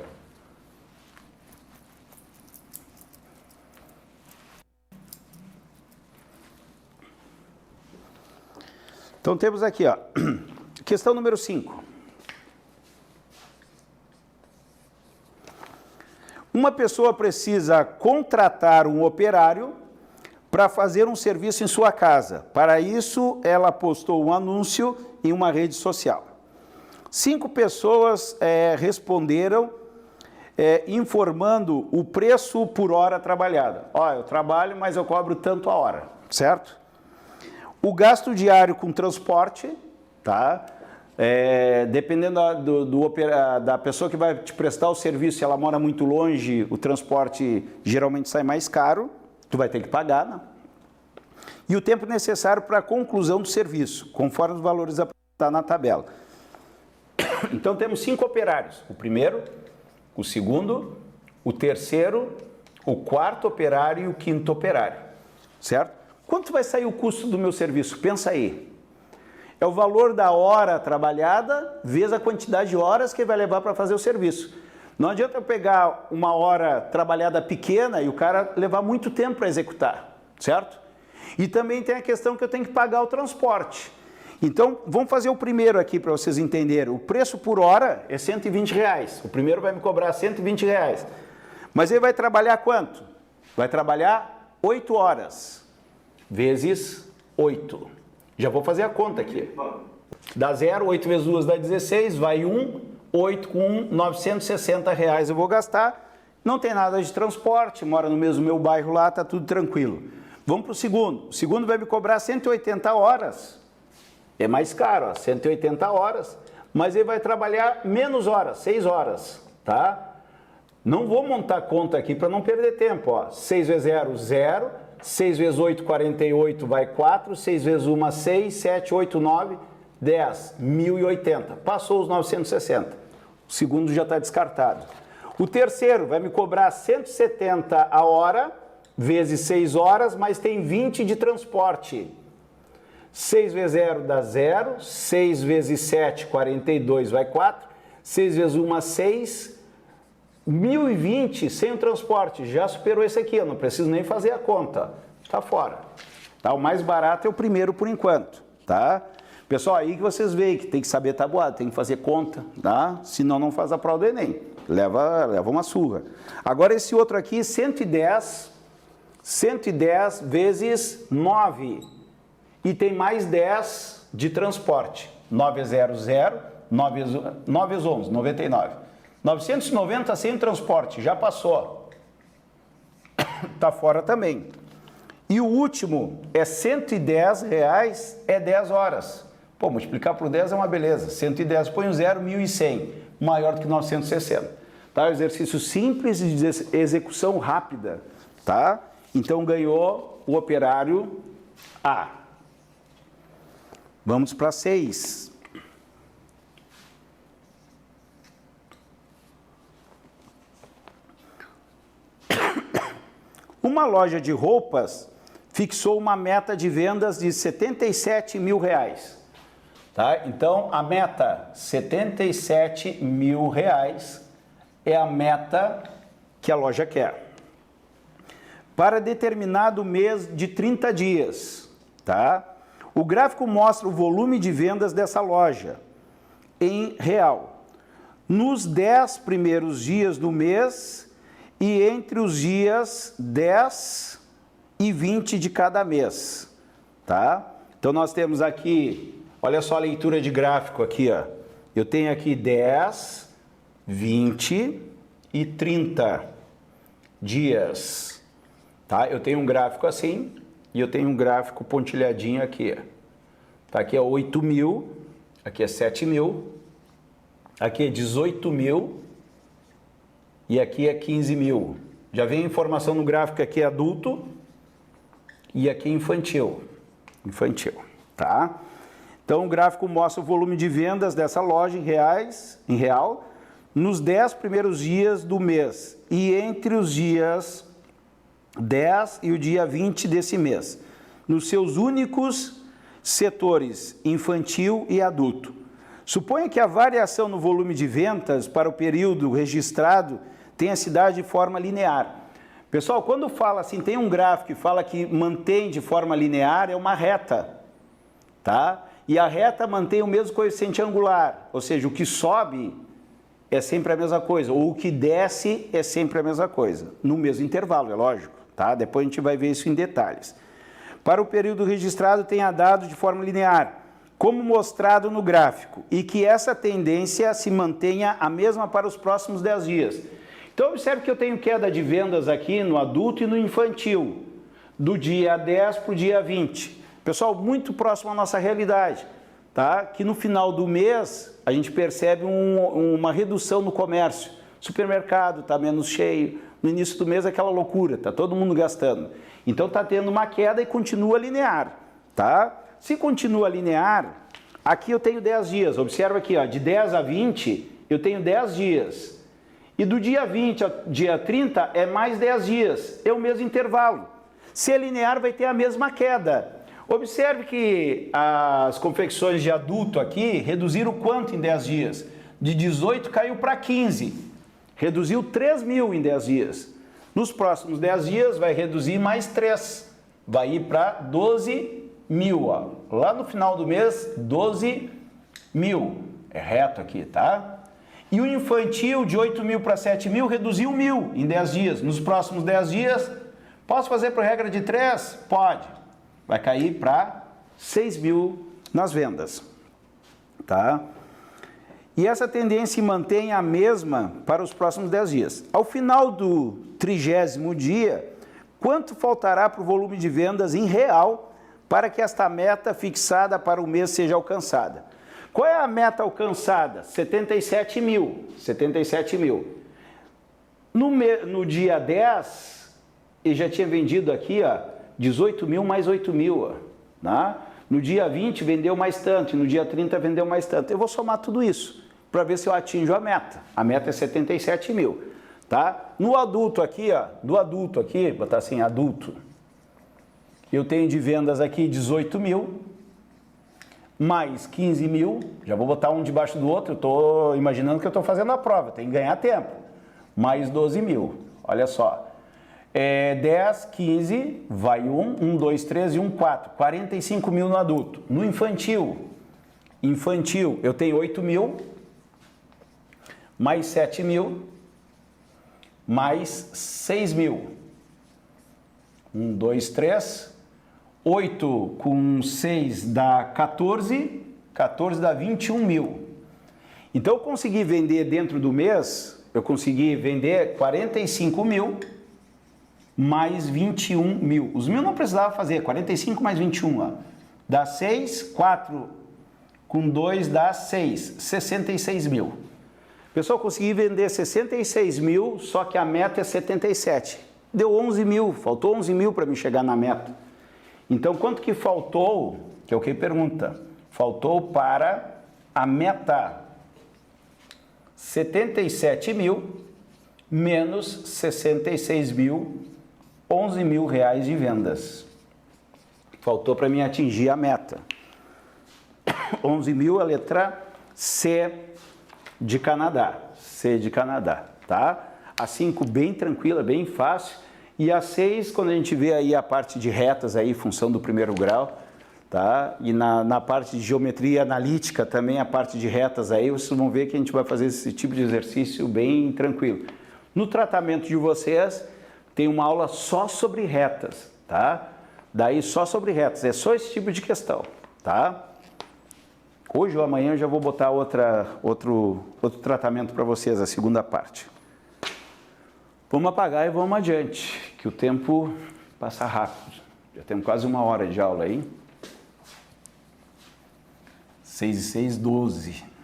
Então temos aqui, ó, questão número 5. Uma pessoa precisa contratar um operário para fazer um serviço em sua casa. Para isso, ela postou um anúncio em uma rede social. 5 pessoas responderam informando o preço por hora trabalhada. Ó, eu trabalho, mas eu cobro tanto a hora, certo? O gasto diário com transporte, tá? Dependendo da pessoa que vai te prestar o serviço, se ela mora muito longe, o transporte geralmente sai mais caro, tu vai ter que pagar, né? E o tempo necessário para a conclusão do serviço, conforme os valores apresentados na tabela. Então temos 5 operários, o primeiro, o segundo, o terceiro, o quarto operário e o quinto operário, certo? Quanto vai sair o custo do meu serviço? Pensa aí. É o valor da hora trabalhada vezes a quantidade de horas que vai levar para fazer o serviço. Não adianta eu pegar uma hora trabalhada pequena e o cara levar muito tempo para executar, certo? E também tem a questão que eu tenho que pagar o transporte. Então, vamos fazer o primeiro aqui para vocês entenderem. O preço por hora é R$120. O primeiro vai me cobrar R$120. Mas ele vai trabalhar quanto? Vai trabalhar 8 horas vezes 8. Já vou fazer a conta aqui. Dá 0, 8 vezes 2 dá 16, vai 1, 8 com 1, R$960 eu vou gastar. Não tem nada de transporte, mora no mesmo meu bairro lá, tá tudo tranquilo. Vamos para o segundo. O segundo vai me cobrar 180 horas. É mais caro, ó, 180 horas, mas ele vai trabalhar menos horas, 6 horas, tá? Não vou montar conta aqui para não perder tempo, ó. 6 vezes 0, 0. 6 vezes 8, 48, vai 4. 6 vezes 1, 6. 7, 8, 9, 10. 1080. Passou os 960. O segundo já está descartado. O terceiro vai me cobrar 170 a hora, vezes 6 horas, mas tem 20 de transporte. 6 vezes 0 dá 0. 6 vezes 7, 42, vai 4. 6 vezes 1, 6. 1020 sem o transporte, já superou esse aqui, eu não preciso nem fazer a conta, tá fora. Tá? O mais barato é o primeiro por enquanto, tá? Pessoal, aí que vocês veem que tem que saber tabuada, tem que fazer conta, tá? Senão não faz a prova do Enem, leva uma surra. Agora esse outro aqui, 110 vezes 9, e tem mais 10 de transporte, 9 vezes 0, 0, 9 vezes 11, 99. 990 sem transporte, já passou. Está fora também. E o último é R$110, é 10 horas. Pô, multiplicar por 10 é uma beleza. 110, põe um 0, 1.100, maior do que 960. Tá? Exercício simples de execução rápida. Tá? Então ganhou o operário A. Vamos para 6. Uma loja de roupas fixou uma meta de vendas de R$77 mil. Tá? Então, a meta R$77 mil é a meta que a loja quer. para determinado mês de 30 dias, tá? O gráfico mostra o volume de vendas dessa loja em real, nos 10 primeiros dias do mês e entre os dias 10 e 20 de cada mês, tá? Então nós temos aqui, olha só a leitura de gráfico aqui, ó. Eu tenho aqui 10, 20 e 30 dias, tá? Eu tenho um gráfico assim e eu tenho um gráfico pontilhadinho aqui. Tá? Aqui é 8 mil, aqui é 7 mil, aqui é 18 mil e aqui é 15 mil. Já vem a informação no gráfico aqui é adulto e aqui é infantil. Tá? Então o gráfico mostra o volume de vendas dessa loja em real, nos 10 primeiros dias do mês e entre os dias 10 e o dia 20 desse mês, nos seus únicos setores infantil e adulto. Suponha que a variação no volume de vendas para o período registrado tenha se dado de forma linear. Pessoal, quando fala assim, tem um gráfico que fala que mantém de forma linear, é uma reta, tá? E a reta mantém o mesmo coeficiente angular, ou seja, o que sobe é sempre a mesma coisa, ou o que desce é sempre a mesma coisa, no mesmo intervalo, é lógico, tá? Depois a gente vai ver isso em detalhes. Para o período registrado, tenha dado de forma linear, como mostrado no gráfico, e que essa tendência se mantenha a mesma para os próximos 10 dias. Então, observe que eu tenho queda de vendas aqui no adulto e no infantil, do dia 10 para o dia 20. Pessoal, muito próximo à nossa realidade, tá? Que no final do mês, a gente percebe uma redução no comércio. O supermercado está menos cheio, no início do mês aquela loucura, tá todo mundo gastando. Então, está tendo uma queda e continua linear, tá? Se continua linear, aqui eu tenho 10 dias, observa aqui, ó, de 10 a 20, eu tenho 10 dias. E do dia 20 ao dia 30 é mais 10 dias, é o mesmo intervalo. Se é linear, vai ter a mesma queda. Observe que as confecções de adulto aqui reduziram quanto em 10 dias? De 18 caiu para 15, reduziu 3 mil em 10 dias. Nos próximos 10 dias vai reduzir mais 3, vai ir para 12 mil. Ó. Lá no final do mês, 12 mil, é reto aqui, tá? E o infantil, de 8 mil para 7 mil, reduziu 1.000 em 10 dias. Nos próximos 10 dias, posso fazer por regra de 3? Pode. Vai cair para 6 mil nas vendas. Tá? E essa tendência se mantém a mesma para os próximos 10 dias. Ao final do 30º dia, quanto faltará para o volume de vendas em real para que esta meta fixada para o mês seja alcançada? Qual é a meta alcançada? 77 mil. 77 mil. No dia 10, ele já tinha vendido aqui, ó, 18 mil mais 8 mil. Ó, né? No dia 20 vendeu mais tanto, e no dia 30 vendeu mais tanto. Eu vou somar tudo isso para ver se eu atinjo a meta. A meta é 77 mil. Tá? No adulto aqui, ó, do adulto aqui, vou botar assim, adulto, eu tenho de vendas aqui 18 mil. Mais 15 mil, já vou botar um debaixo do outro, eu estou imaginando que eu estou fazendo a prova, tem que ganhar tempo. Mais 12 mil, olha só. 10, 15, vai 1, 2, 3 e 1, 4. 45 mil no adulto. No infantil, eu tenho 8 mil, mais 7 mil, mais 6 mil. 1, 2, 3... 8 com 6 dá 14, 14 dá 21 mil. Então eu consegui vender dentro do mês, eu consegui vender 45 mil mais 21 mil. Os mil não precisava fazer, 45 mais 21, ó. Dá 6, 4 com 2 dá 6, 66 mil. Pessoal, eu consegui vender 66 mil, só que a meta é 77. Deu 11 mil, faltou 11 mil para me chegar na meta. Então, quanto que faltou, que é o que pergunta, faltou para a meta 77 mil menos 66 mil, 11 mil reais de vendas. Faltou para mim atingir a meta. 11 mil, a letra C de Canadá, C de Canadá, tá? A 5 bem tranquila, bem fácil. E a 6, quando a gente vê aí a parte de retas aí, função do primeiro grau, tá? E na parte de geometria analítica também, a parte de retas aí, vocês vão ver que a gente vai fazer esse tipo de exercício bem tranquilo. No tratamento de vocês, tem uma aula só sobre retas, tá? Daí só sobre retas, é só esse tipo de questão, tá? Hoje ou amanhã eu já vou botar outro tratamento para vocês, a segunda parte. Vamos apagar e vamos adiante, que o tempo passa rápido. Já temos quase 1 hora de aula aí. 6 e 6, 12.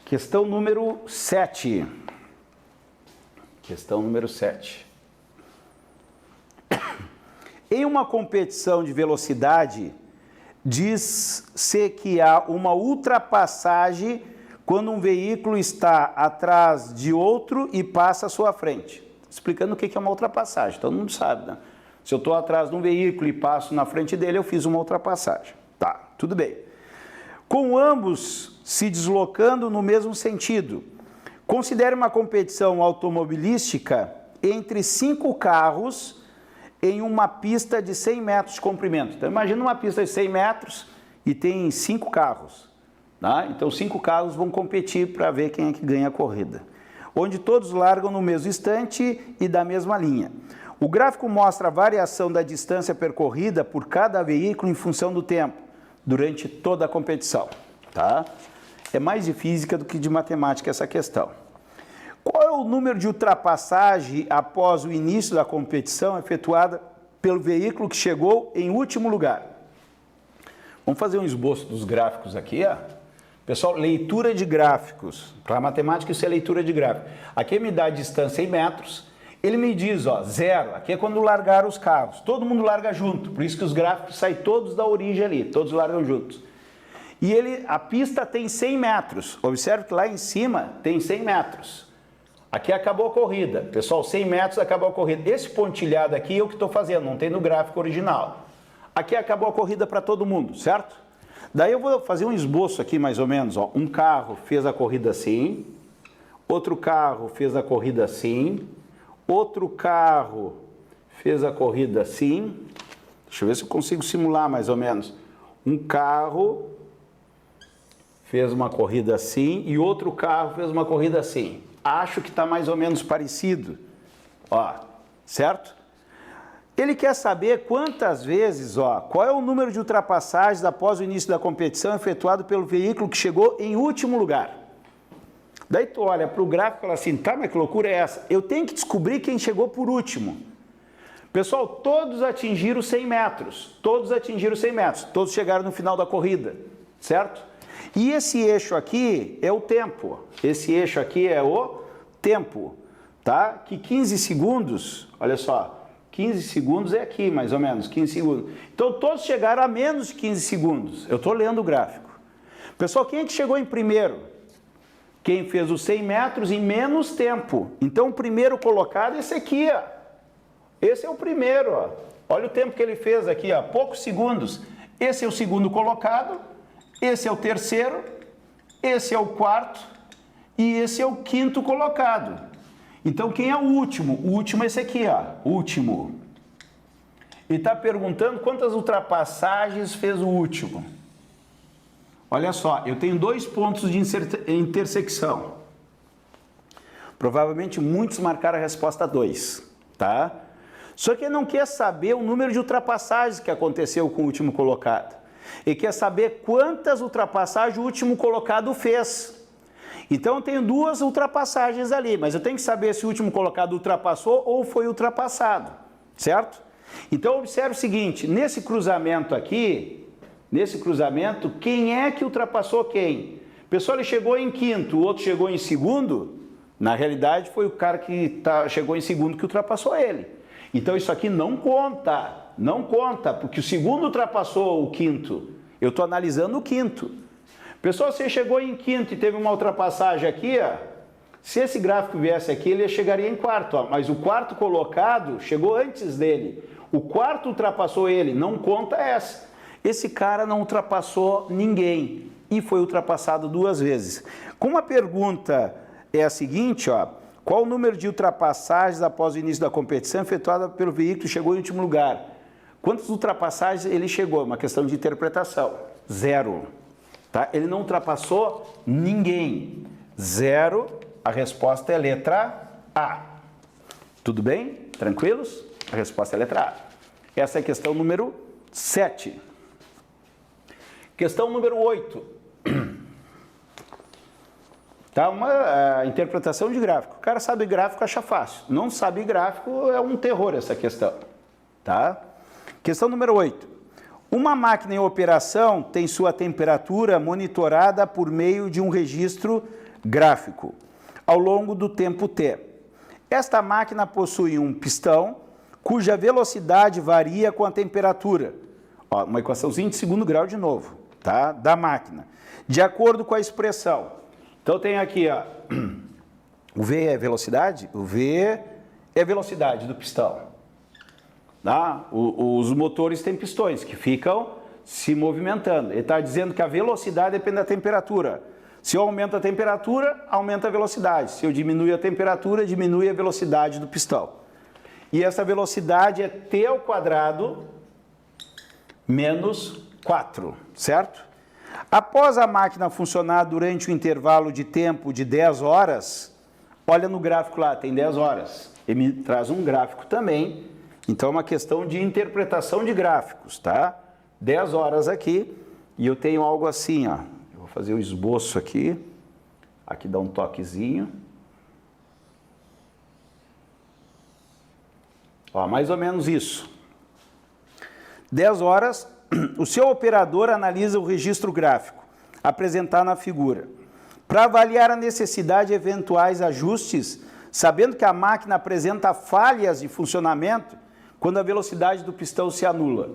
Questão número 7. Questão número 7. Em uma competição de velocidade, diz-se que há uma ultrapassagem quando um veículo está atrás de outro e passa à sua frente. Explicando o que é uma ultrapassagem, todo mundo sabe, né? Se eu estou atrás de um veículo e passo na frente dele, eu fiz uma ultrapassagem. Tá, tudo bem. Com ambos se deslocando no mesmo sentido, considere uma competição automobilística entre 5 carros em uma pista de 100 metros de comprimento. Então, imagina uma pista de 100 metros e tem 5 carros. Tá? Então, 5 carros vão competir para ver quem é que ganha a corrida. Onde todos largam no mesmo instante e da mesma linha. O gráfico mostra a variação da distância percorrida por cada veículo em função do tempo, durante toda a competição. Tá? É mais de física do que de matemática essa questão. Qual é o número de ultrapassagem após o início da competição efetuada pelo veículo que chegou em último lugar? Vamos fazer um esboço dos gráficos aqui, ó. Pessoal, leitura de gráficos. Para a matemática isso é leitura de gráfico. Aqui me dá a distância em metros. Ele me diz, ó, 0. Aqui é quando largaram os carros. Todo mundo larga junto. Por isso que os gráficos saem todos da origem ali. Todos largam juntos. E a pista tem 100 metros. Observe que lá em cima tem 100 metros. Aqui acabou a corrida. Pessoal, 100 metros acabou a corrida. Esse pontilhado aqui é o que estou fazendo, não tem no gráfico original. Aqui acabou a corrida para todo mundo, certo? Daí eu vou fazer um esboço aqui mais ou menos. Ó. Um carro fez a corrida assim. Outro carro fez a corrida assim. Outro carro fez a corrida assim. Deixa eu ver se eu consigo simular mais ou menos. Um carro fez uma corrida assim e outro carro fez uma corrida assim. Acho que está mais ou menos parecido. Ó, certo? Ele quer saber quantas vezes, ó, qual é o número de ultrapassagens após o início da competição efetuado pelo veículo que chegou em último lugar. Daí tu olha para o gráfico e fala assim, tá, mas que loucura é essa? Eu tenho que descobrir quem chegou por último. Pessoal, todos atingiram 100 metros. Todos atingiram 100 metros. Todos chegaram no final da corrida, certo? E esse eixo aqui é o tempo. Esse eixo aqui é o tempo, tá? Que 15 segundos, olha só, 15 segundos é aqui, mais ou menos, 15 segundos. Então, todos chegaram a menos de 15 segundos. Eu estou lendo o gráfico. Pessoal, quem é que chegou em primeiro? Quem fez os 100 metros em menos tempo. Então, o primeiro colocado é esse aqui, ó. Esse é o primeiro, ó. Olha o tempo que ele fez aqui, ó, poucos segundos. Esse é o segundo colocado. Esse é o terceiro, esse é o quarto e esse é o quinto colocado. Então, quem é o último? O último é esse aqui, ó, último. E está perguntando quantas ultrapassagens fez o último. Olha só, eu tenho 2 pontos de intersecção. Provavelmente muitos marcaram a resposta 2, tá? Só que ele não quer saber o número de ultrapassagens que aconteceu com o último colocado. E quer saber quantas ultrapassagens o último colocado fez. Então eu tenho 2 ultrapassagens ali, mas eu tenho que saber se o último colocado ultrapassou ou foi ultrapassado, certo? Então observe o seguinte, nesse cruzamento aqui, quem é que ultrapassou quem? O pessoal, ele chegou em quinto, o outro chegou em segundo, na realidade foi o cara que chegou em segundo que ultrapassou ele. Então isso aqui não conta. Não conta, porque o segundo ultrapassou o quinto. Eu estou analisando o quinto. Pessoal, você chegou em quinto e teve uma ultrapassagem aqui, ó. Se esse gráfico viesse aqui, ele chegaria em quarto, ó, mas o quarto colocado chegou antes dele. O quarto ultrapassou ele, não conta essa. Esse cara não ultrapassou ninguém e foi ultrapassado 2 vezes. Como a pergunta é a seguinte, ó, qual o número de ultrapassagens após o início da competição efetuada pelo veículo que chegou em último lugar? Quantas ultrapassagens ele chegou? Uma questão de interpretação. 0. Tá? Ele não ultrapassou ninguém. 0. A resposta é letra A. Tudo bem? Tranquilos? A resposta é letra A. Essa é a questão número 7. Questão número 8. Tá? Uma interpretação de gráfico. O cara sabe gráfico, acha fácil. Não sabe gráfico, é um terror essa questão. Tá? Questão número 8. Uma máquina em operação tem sua temperatura monitorada por meio de um registro gráfico ao longo do tempo t. Esta máquina possui um pistão cuja velocidade varia com a temperatura. Ó, uma equaçãozinha de segundo grau de novo, tá? Da máquina. De acordo com a expressão. Então tem aqui, ó, o V é velocidade, o V é velocidade do pistão. Tá? Os motores têm pistões que ficam se movimentando. Ele está dizendo que a velocidade depende da temperatura. Se eu aumento a temperatura, aumenta a velocidade. Se eu diminuo a temperatura, diminui a velocidade do pistão. E essa velocidade é t ao quadrado menos 4, certo? Após a máquina funcionar durante o intervalo de tempo de 10 horas, olha no gráfico lá, tem 10 horas. Ele me traz um gráfico também, então é uma questão de interpretação de gráficos, tá? 10 horas aqui, e eu tenho algo assim, ó. Eu vou fazer o esboço aqui dá um toquezinho. Ó, mais ou menos isso. 10 horas, o seu operador analisa o registro gráfico apresentado na figura. Para avaliar a necessidade de eventuais ajustes, sabendo que a máquina apresenta falhas de funcionamento quando a velocidade do pistão se anula.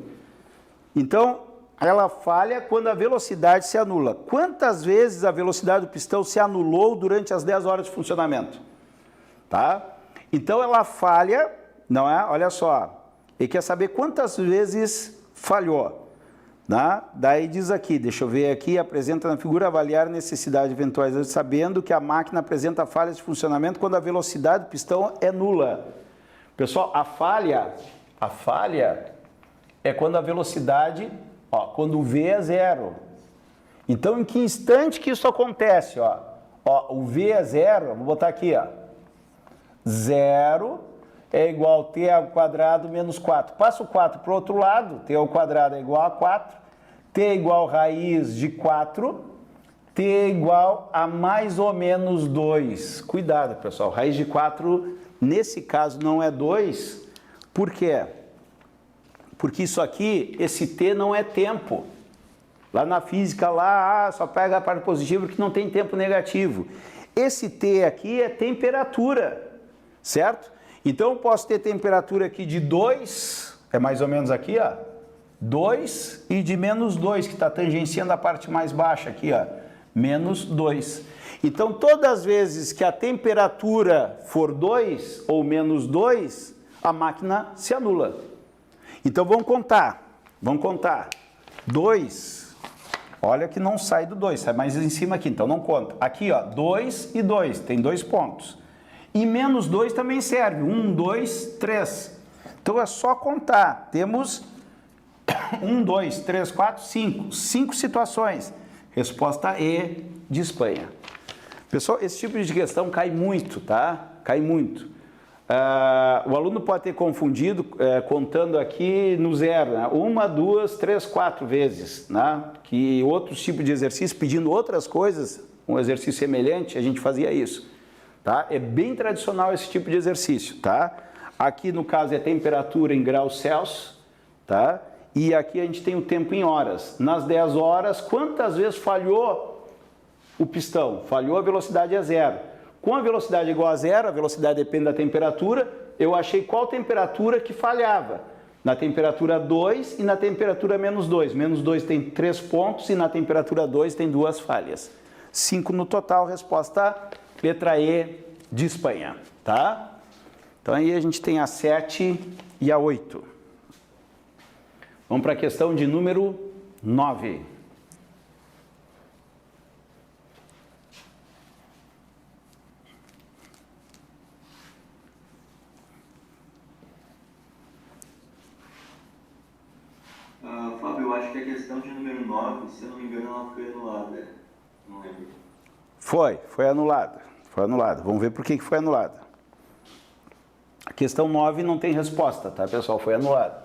Então, ela falha quando a velocidade se anula. Quantas vezes a velocidade do pistão se anulou durante as 10 horas de funcionamento? Tá? Então, ela falha, não é? Olha só, ele quer saber quantas vezes falhou. Né? Daí diz aqui, deixa eu ver aqui, apresenta na figura avaliar a necessidade de eventuais, sabendo que a máquina apresenta falhas de funcionamento quando a velocidade do pistão é nula. Pessoal, a falha é quando a velocidade, ó, quando o V é 0. Então, em que instante que isso acontece? Ó, o V é 0, vou botar aqui, ó, 0 é igual a t ao quadrado menos 4. Passa o 4 para o outro lado, t ao quadrado é igual a 4, t é igual a raiz de 4, t é igual a mais ou menos 2. Cuidado, pessoal, raiz de 4, nesse caso, não é 2. Por quê? Porque isso aqui, esse t não é tempo. Lá na física, lá, só pega a parte positiva porque não tem tempo negativo. Esse t aqui é temperatura, certo? Então, eu posso ter temperatura aqui de 2, é mais ou menos aqui, ó, 2, e de menos 2, que está tangenciando a parte mais baixa aqui, ó, menos 2. Então, todas as vezes que a temperatura for 2 ou menos 2, a máquina se anula. Então, vamos contar. 2, olha que não sai do 2, sai mais em cima aqui, então não conta. Aqui, ó, 2 e 2, tem 2 pontos. E menos 2 também serve, 1, 2, 3. Então é só contar, temos 1, 2, 3, 4, 5. 5 situações. Resposta E de Espanha. Pessoal, esse tipo de questão cai muito, tá? Cai muito. O aluno pode ter confundido contando aqui no 0, né? 1, 2, 3, 4 vezes, né? Que outros tipos de exercício, pedindo outras coisas, um exercício semelhante, a gente fazia isso. Tá? É bem tradicional esse tipo de exercício, tá? Aqui no caso é temperatura em graus Celsius, tá? E aqui a gente tem o tempo em horas. Nas 10 horas, quantas vezes falhou o pistão? Falhou, a velocidade é 0. Com a velocidade igual a 0, a velocidade depende da temperatura, eu achei qual temperatura que falhava. Na temperatura 2 e na temperatura menos 2. Menos 2 tem 3 pontos e na temperatura 2 tem 2 falhas. 5 no total, resposta letra E de Espanha, tá? Então aí a gente tem a 7 e a 8. Vamos para a questão de número 9. Fábio, eu acho que a questão de número 9, se eu não me engano, ela foi anulada. Não lembro. Foi anulada. Foi anulada. Vamos ver por que foi anulada. A questão 9 não tem resposta, tá, pessoal? Foi anulada.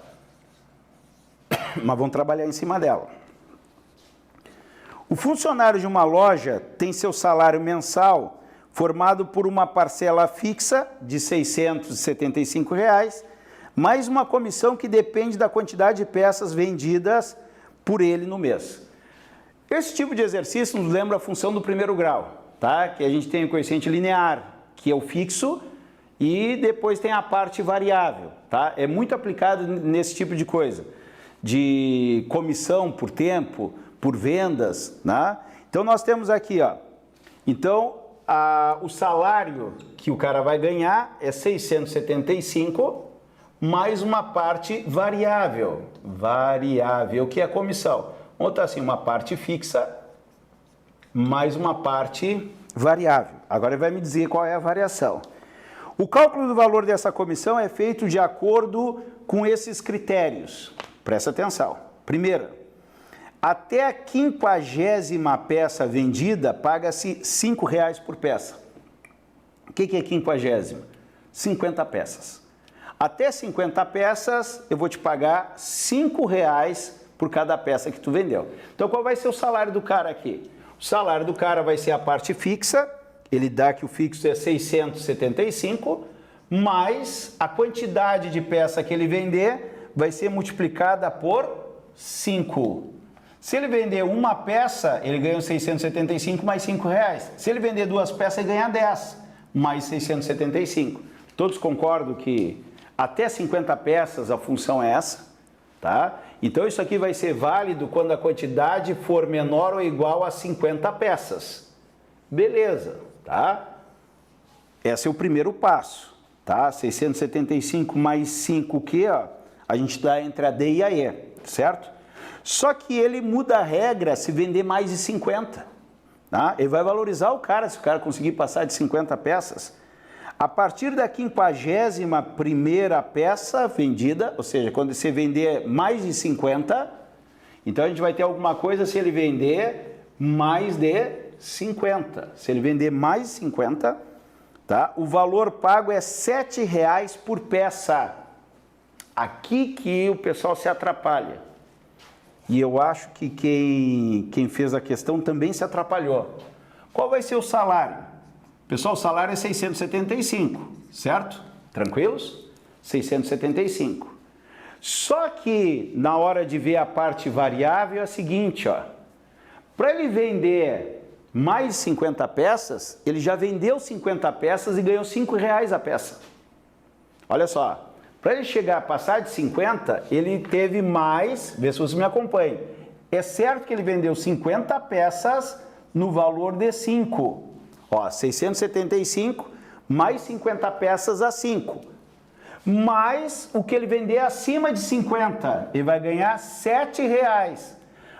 Mas vamos trabalhar em cima dela. O funcionário de uma loja tem seu salário mensal formado por uma parcela fixa de R$ 675, mais uma comissão que depende da quantidade de peças vendidas por ele no mês. Esse tipo de exercício nos lembra a função do primeiro grau, tá? Que a gente tem o coeficiente linear, que é o fixo, e depois tem a parte variável, tá? É muito aplicado nesse tipo de coisa, de comissão por tempo, por vendas, né? Então nós temos aqui, ó, então o salário que o cara vai ganhar é 675 mais uma parte variável, que é a comissão. Vamos botar assim, uma parte fixa mais uma parte variável. Agora ele vai me dizer qual é a variação. O cálculo do valor dessa comissão é feito de acordo com esses critérios. Presta atenção. Primeiro, até a 50ª peça vendida, paga-se R$ 5,00 por peça. O que é 50ª? 50 peças. Até 50 peças, eu vou te pagar R$ 5,00 por cada peça que tu vendeu. Então, qual vai ser o salário do cara aqui? O salário do cara vai ser a parte fixa, ele dá que o fixo é 675, mais a quantidade de peça que ele vender vai ser multiplicada por 5. Se ele vender uma peça, ele ganha 675 mais R$ 5,00. Se ele vender 2 peças, ele ganha 10 mais 675. Todos concordam que até 50 peças a função é essa, tá? Então isso aqui vai ser válido quando a quantidade for menor ou igual a 50 peças. Beleza, tá? Esse é o primeiro passo, tá? 675 mais 5 que, ó, a gente dá entre a D e a E, certo? Só que ele muda a regra se vender mais de 50, tá? Ele vai valorizar o cara se o cara conseguir passar de 50 peças. A partir da 51ª peça vendida, ou seja, quando você vender mais de 50, então a gente vai ter alguma coisa se ele vender mais de 50. Se ele vender mais de 50, tá? O valor pago é R$ 7,00 por peça. Aqui que o pessoal se atrapalha. E eu acho que quem fez a questão também se atrapalhou. Qual vai ser o salário? Pessoal, o salário é 675, certo? Tranquilos? 675. Só que na hora de ver a parte variável é a seguinte, ó. Para ele vender mais de 50 peças, ele já vendeu 50 peças e ganhou R$ 5,00 a peça. Olha só, para ele chegar a passar de 50, ele teve mais, vê se você me acompanha. É certo que ele vendeu 50 peças no valor de 5. Ó, 675 mais 50 peças a 5. Mais o que ele vender acima de 50, ele vai ganhar R$ 7,00.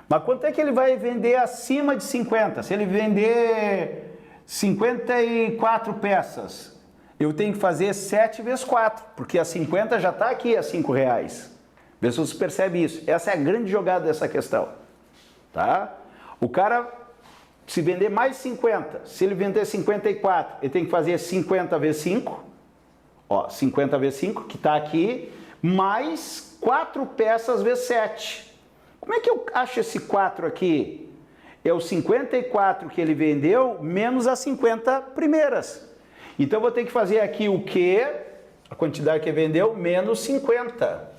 Mas quanto é que ele vai vender acima de 50? Se ele vender 54 peças, eu tenho que fazer 7 vezes 4, porque a 50 já está aqui a R$ 5,00. Vê se você percebe isso. Essa é a grande jogada dessa questão. Tá? O cara, se vender mais 50, se ele vender 54, ele tem que fazer 50 vezes 5, ó, 50 vezes 5, que está aqui, mais 4 peças vezes 7. Como é que eu acho esse 4 aqui? É o 54 que ele vendeu, menos as 50 primeiras. Então, eu vou ter que fazer aqui o quê? A quantidade que ele vendeu, menos 50.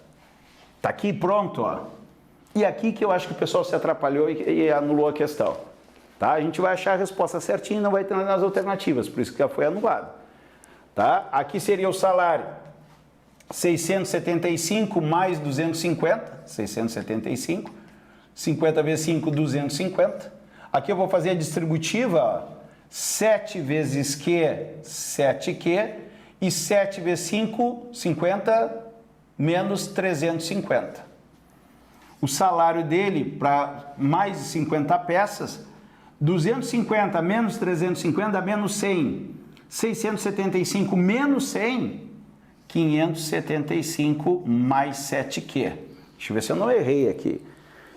Está aqui pronto, ó. E aqui que eu acho que o pessoal se atrapalhou e anulou a questão. Tá? A gente vai achar a resposta certinha e não vai ter nas alternativas, por isso que já foi anulado. Tá? Aqui seria o salário 675 mais 250, 675, 50 vezes 5, 250. Aqui eu vou fazer a distributiva, ó, 7 vezes Q, 7Q, e 7 vezes 5, 50, menos 350. O salário dele, para mais de 50 peças, 250 menos 350 dá menos 100. 675 menos 100, 575 mais 7Q. Deixa eu ver se eu não errei aqui.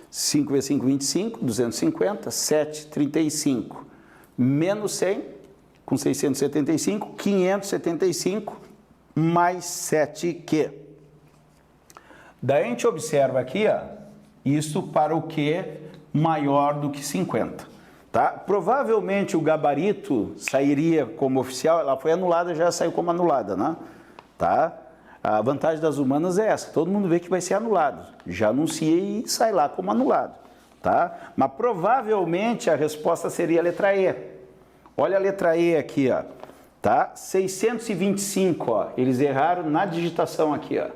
5 vezes 5, 25, 250, 7, 35, menos 100, com 675, 575 mais 7Q. Daí a gente observa aqui, ó, isso para o Q maior do que 50. Tá? Provavelmente o gabarito sairia como oficial, ela foi anulada, já saiu como anulada, né? Tá? A vantagem das humanas é essa, todo mundo vê que vai ser anulado. Já anunciei e sai lá como anulado. Tá? Mas provavelmente a resposta seria a letra E. Olha a letra E aqui, ó. Tá? 625, ó. Eles erraram na digitação aqui, ó.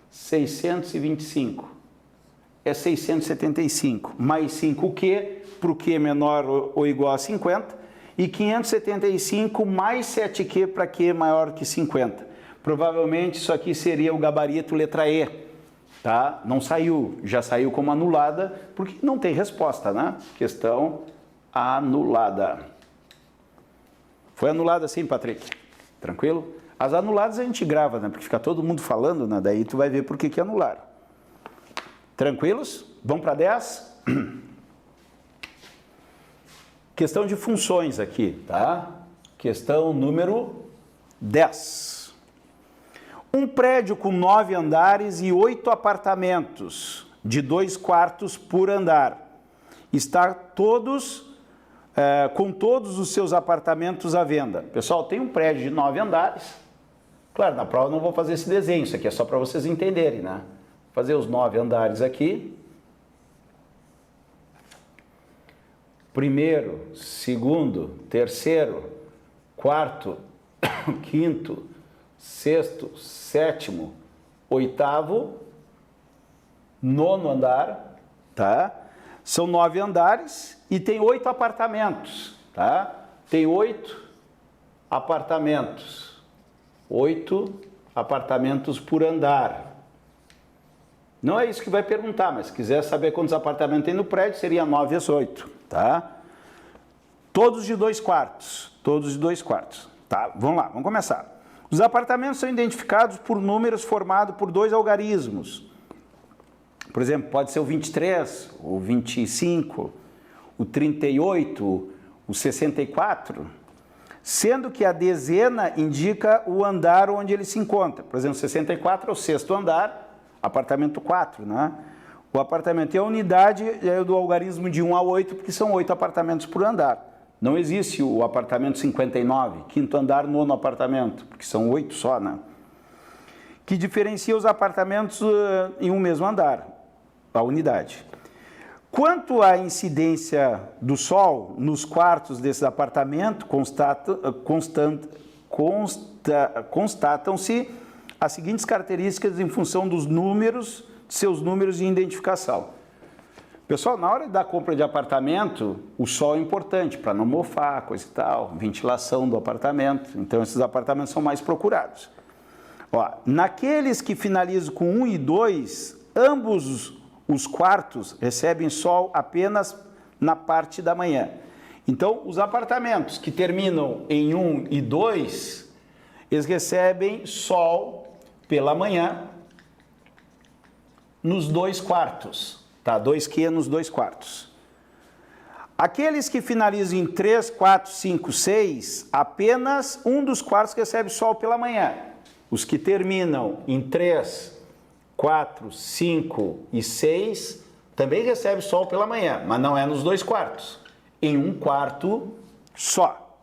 625 é 675 mais 5Q, para o Q menor ou igual a 50, e 575 mais 7Q para Q maior que 50. Provavelmente isso aqui seria o gabarito letra E, tá? Não saiu, já saiu como anulada, porque não tem resposta, né? Questão anulada. Foi anulada assim, Patrick? Tranquilo? As anuladas a gente grava, né? Porque fica todo mundo falando, né? Daí tu vai ver por que anularam. Tranquilos? Vamos para 10? Questão de funções aqui, tá? Questão número 10. Um prédio com 9 andares e 8 apartamentos, de 2 quartos por andar, está com todos os seus apartamentos à venda. Pessoal, tem um prédio de 9 andares. Claro, na prova eu não vou fazer esse desenho, isso aqui é só para vocês entenderem, né? Vou fazer os 9 andares aqui. Primeiro, segundo, terceiro, quarto, quinto, sexto, sétimo, oitavo, nono andar, tá? São 9 andares e tem 8 apartamentos, tá? Tem 8 apartamentos. 8 apartamentos por andar. Não é isso que vai perguntar, mas se quiser saber quantos apartamentos tem no prédio, seria 9 vezes 8, tá? Todos de 2 quartos, todos de 2 quartos, tá? Vamos lá, vamos começar. Os apartamentos são identificados por números formados por 2 algarismos. Por exemplo, pode ser o 23, o 25, o 38, o 64, sendo que a dezena indica o andar onde ele se encontra. Por exemplo, 64 é o 6º andar, apartamento 4, né? O apartamento e a unidade é do algarismo de 1 a 8, porque são 8 apartamentos por andar. Não existe o apartamento 59, 5º andar, 9º apartamento, porque são 8 só, né? Que diferencia os apartamentos em um mesmo andar, a unidade. Quanto à incidência do Sol nos quartos desses apartamentos, constatam-se as seguintes características em função dos números, seus números de identificação. Pessoal, na hora da compra de apartamento, o sol é importante para não mofar, coisa e tal, ventilação do apartamento. Então, esses apartamentos são mais procurados. Ó, naqueles que finalizam com 1 e 2, ambos os quartos recebem sol apenas na parte da manhã. Então, os apartamentos que terminam em 1 e 2, eles recebem sol pela manhã nos 2 quartos. Tá, 2Q nos 2 quartos. Aqueles que finalizam em 3, 4, 5, 6, apenas um dos quartos recebe sol pela manhã. Os que terminam em 3, 4, 5 e 6 também recebem sol pela manhã, mas não é nos 2 quartos, em 1 quarto só.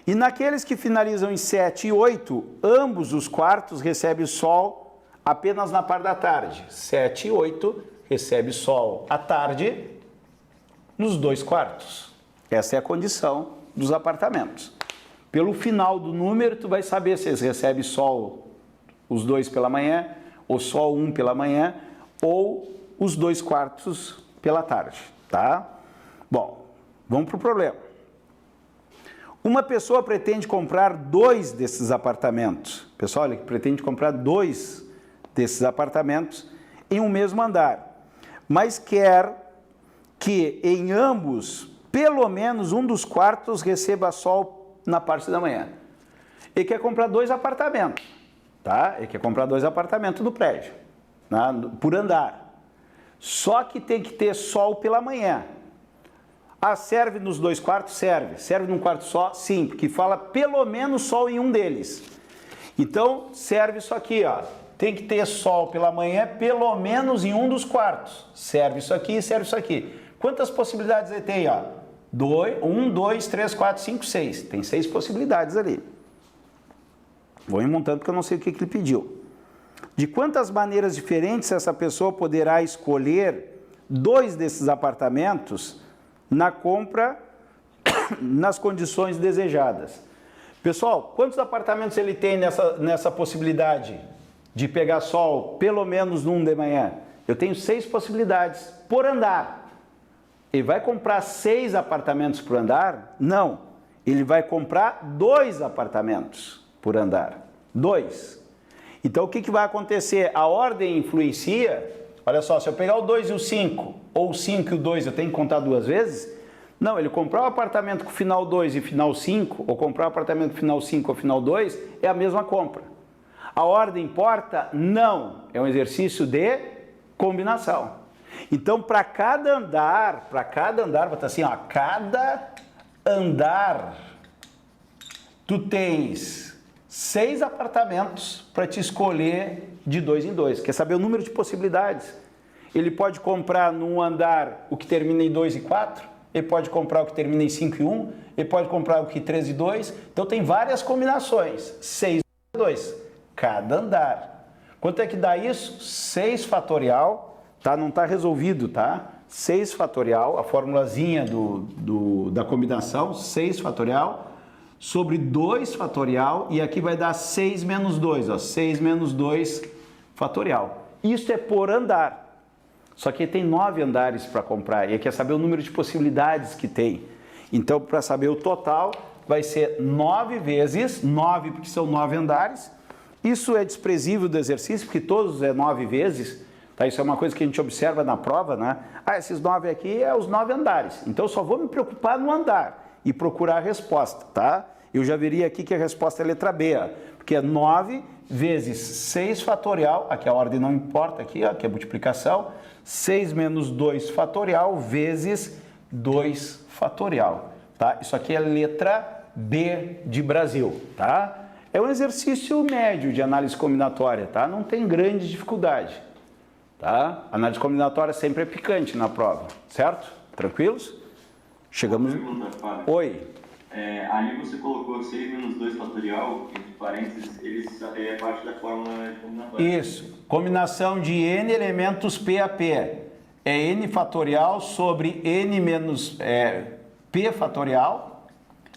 E naqueles que finalizam em 7 e 8, ambos os quartos recebem sol apenas na parte da tarde. 7 e 8 recebe sol à tarde nos 2 quartos. Essa é a condição dos apartamentos. Pelo final do número, tu vai saber se eles recebem sol os 2 pela manhã, ou só 1 pela manhã, ou os 2 quartos pela tarde, tá? Bom, vamos para o problema. Uma pessoa pretende comprar 2 desses apartamentos. Pessoal, ele pretende comprar 2 desses apartamentos em um mesmo andar, mas quer que em ambos, pelo menos um dos quartos receba sol na parte da manhã. Ele quer comprar 2 apartamentos, tá? Ele quer comprar 2 apartamentos do prédio, né? Por andar. Só que tem que ter sol pela manhã. Ah, serve nos 2 quartos? Serve. Serve num quarto só? Sim, porque fala pelo menos sol em um deles. Então, serve isso aqui, ó. Tem que ter sol pela manhã, pelo menos em um dos quartos. Serve isso aqui, serve isso aqui. Quantas possibilidades ele tem, ó? 1, 2, 3, 4, 5, 6. Tem 6 possibilidades ali. Vou ir montando porque eu não sei o que ele pediu. De quantas maneiras diferentes essa pessoa poderá escolher 2 desses apartamentos na compra nas condições desejadas? Pessoal, quantos apartamentos ele tem nessa possibilidade de pegar sol pelo menos num de manhã? Eu tenho 6 possibilidades por andar. Ele vai comprar 6 apartamentos por andar? Não. Ele vai comprar 2 apartamentos por andar. 2. Então, o que vai acontecer? A ordem influencia. Olha só, se eu pegar o 2 e o 5, ou o 5 e o 2, eu tenho que contar 2 vezes? Não, ele comprar um apartamento com final 2 e final 5, ou comprar um apartamento com final 5 ou final 2, é a mesma compra. A ordem importa? Não. É um exercício de combinação. Então, para cada andar, vai estar assim, ó, cada andar, tu tens 6 apartamentos para te escolher de 2 em 2. Quer saber o número de possibilidades? Ele pode comprar num andar o que termina em 2 e 4, ele pode comprar o que termina em 5 e 1, ele pode comprar o que 3 e 2. Então tem várias combinações. 6 e 2, cada andar. Quanto é que dá isso? 6 fatorial, tá? Não está resolvido, tá? 6 fatorial, a formulazinha da combinação, 6 fatorial, sobre 2 fatorial, e aqui vai dar 6 menos 2, ó, 6 menos 2 fatorial. Isso é por andar. Só que tem 9 andares para comprar, e quer saber o número de possibilidades que tem. Então, para saber o total, vai ser 9 vezes, 9 porque são 9 andares. Isso é desprezível do exercício, porque todos é 9 vezes, tá? Isso é uma coisa que a gente observa na prova, né? Ah, esses 9 aqui é os 9 andares. Então, eu só vou me preocupar no andar e procurar a resposta, tá? Eu já veria aqui que a resposta é a letra B, ó, porque é 9 vezes 6 fatorial, aqui a ordem não importa, aqui, ó, que é multiplicação, 6 menos 2 fatorial vezes 2 fatorial, tá? Isso aqui é a letra B de Brasil, tá? É um exercício médio de análise combinatória, tá? Não tem grande dificuldade, tá? Análise combinatória sempre é picante na prova, certo? Tranquilos? Chegamos... Uma pergunta, Fábio. Oi. Ali você colocou 6 menos 2 fatorial, entre parênteses, eles é parte da fórmula combinatória. Isso. Combinação de n elementos P a P. É n fatorial sobre n menos P fatorial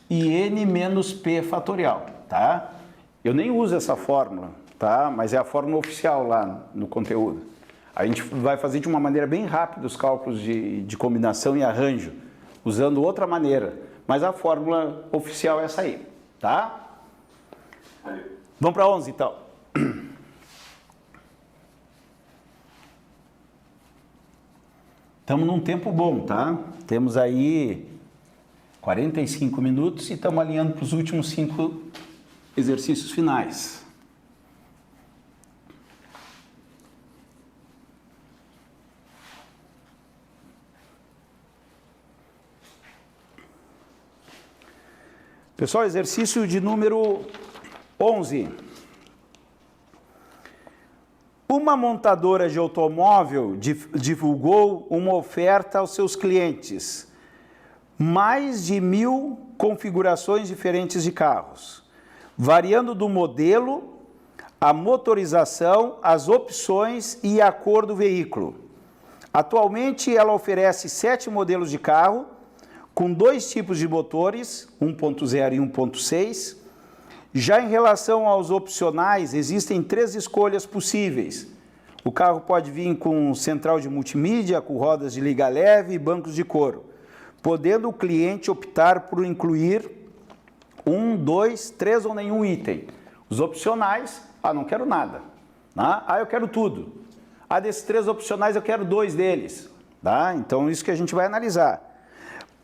e n menos P fatorial, tá? Eu nem uso essa fórmula, tá? Mas é a fórmula oficial lá no conteúdo. A gente vai fazer de uma maneira bem rápida os cálculos de combinação e arranjo, usando outra maneira. Mas a fórmula oficial é essa aí, tá? Valeu. Vamos para 11, então. Estamos num tempo bom, tá? Temos aí 45 minutos e estamos alinhando para os últimos 5 exercícios finais. Pessoal, exercício de número 11. Uma montadora de automóvel divulgou uma oferta aos seus clientes. Mais de 1.000 configurações diferentes de carros, variando do modelo, a motorização, as opções e a cor do veículo. Atualmente, ela oferece 7 modelos de carro, com 2 tipos de motores, 1.0 e 1.6. Já em relação aos opcionais, existem 3 escolhas possíveis. O carro pode vir com central de multimídia, com rodas de liga leve e bancos de couro, podendo o cliente optar por incluir 1, 2, 3 ou nenhum item. Os opcionais, não quero nada. Tá? Eu quero tudo. Desses 3 opcionais eu quero 2 deles. Tá? Então isso que a gente vai analisar.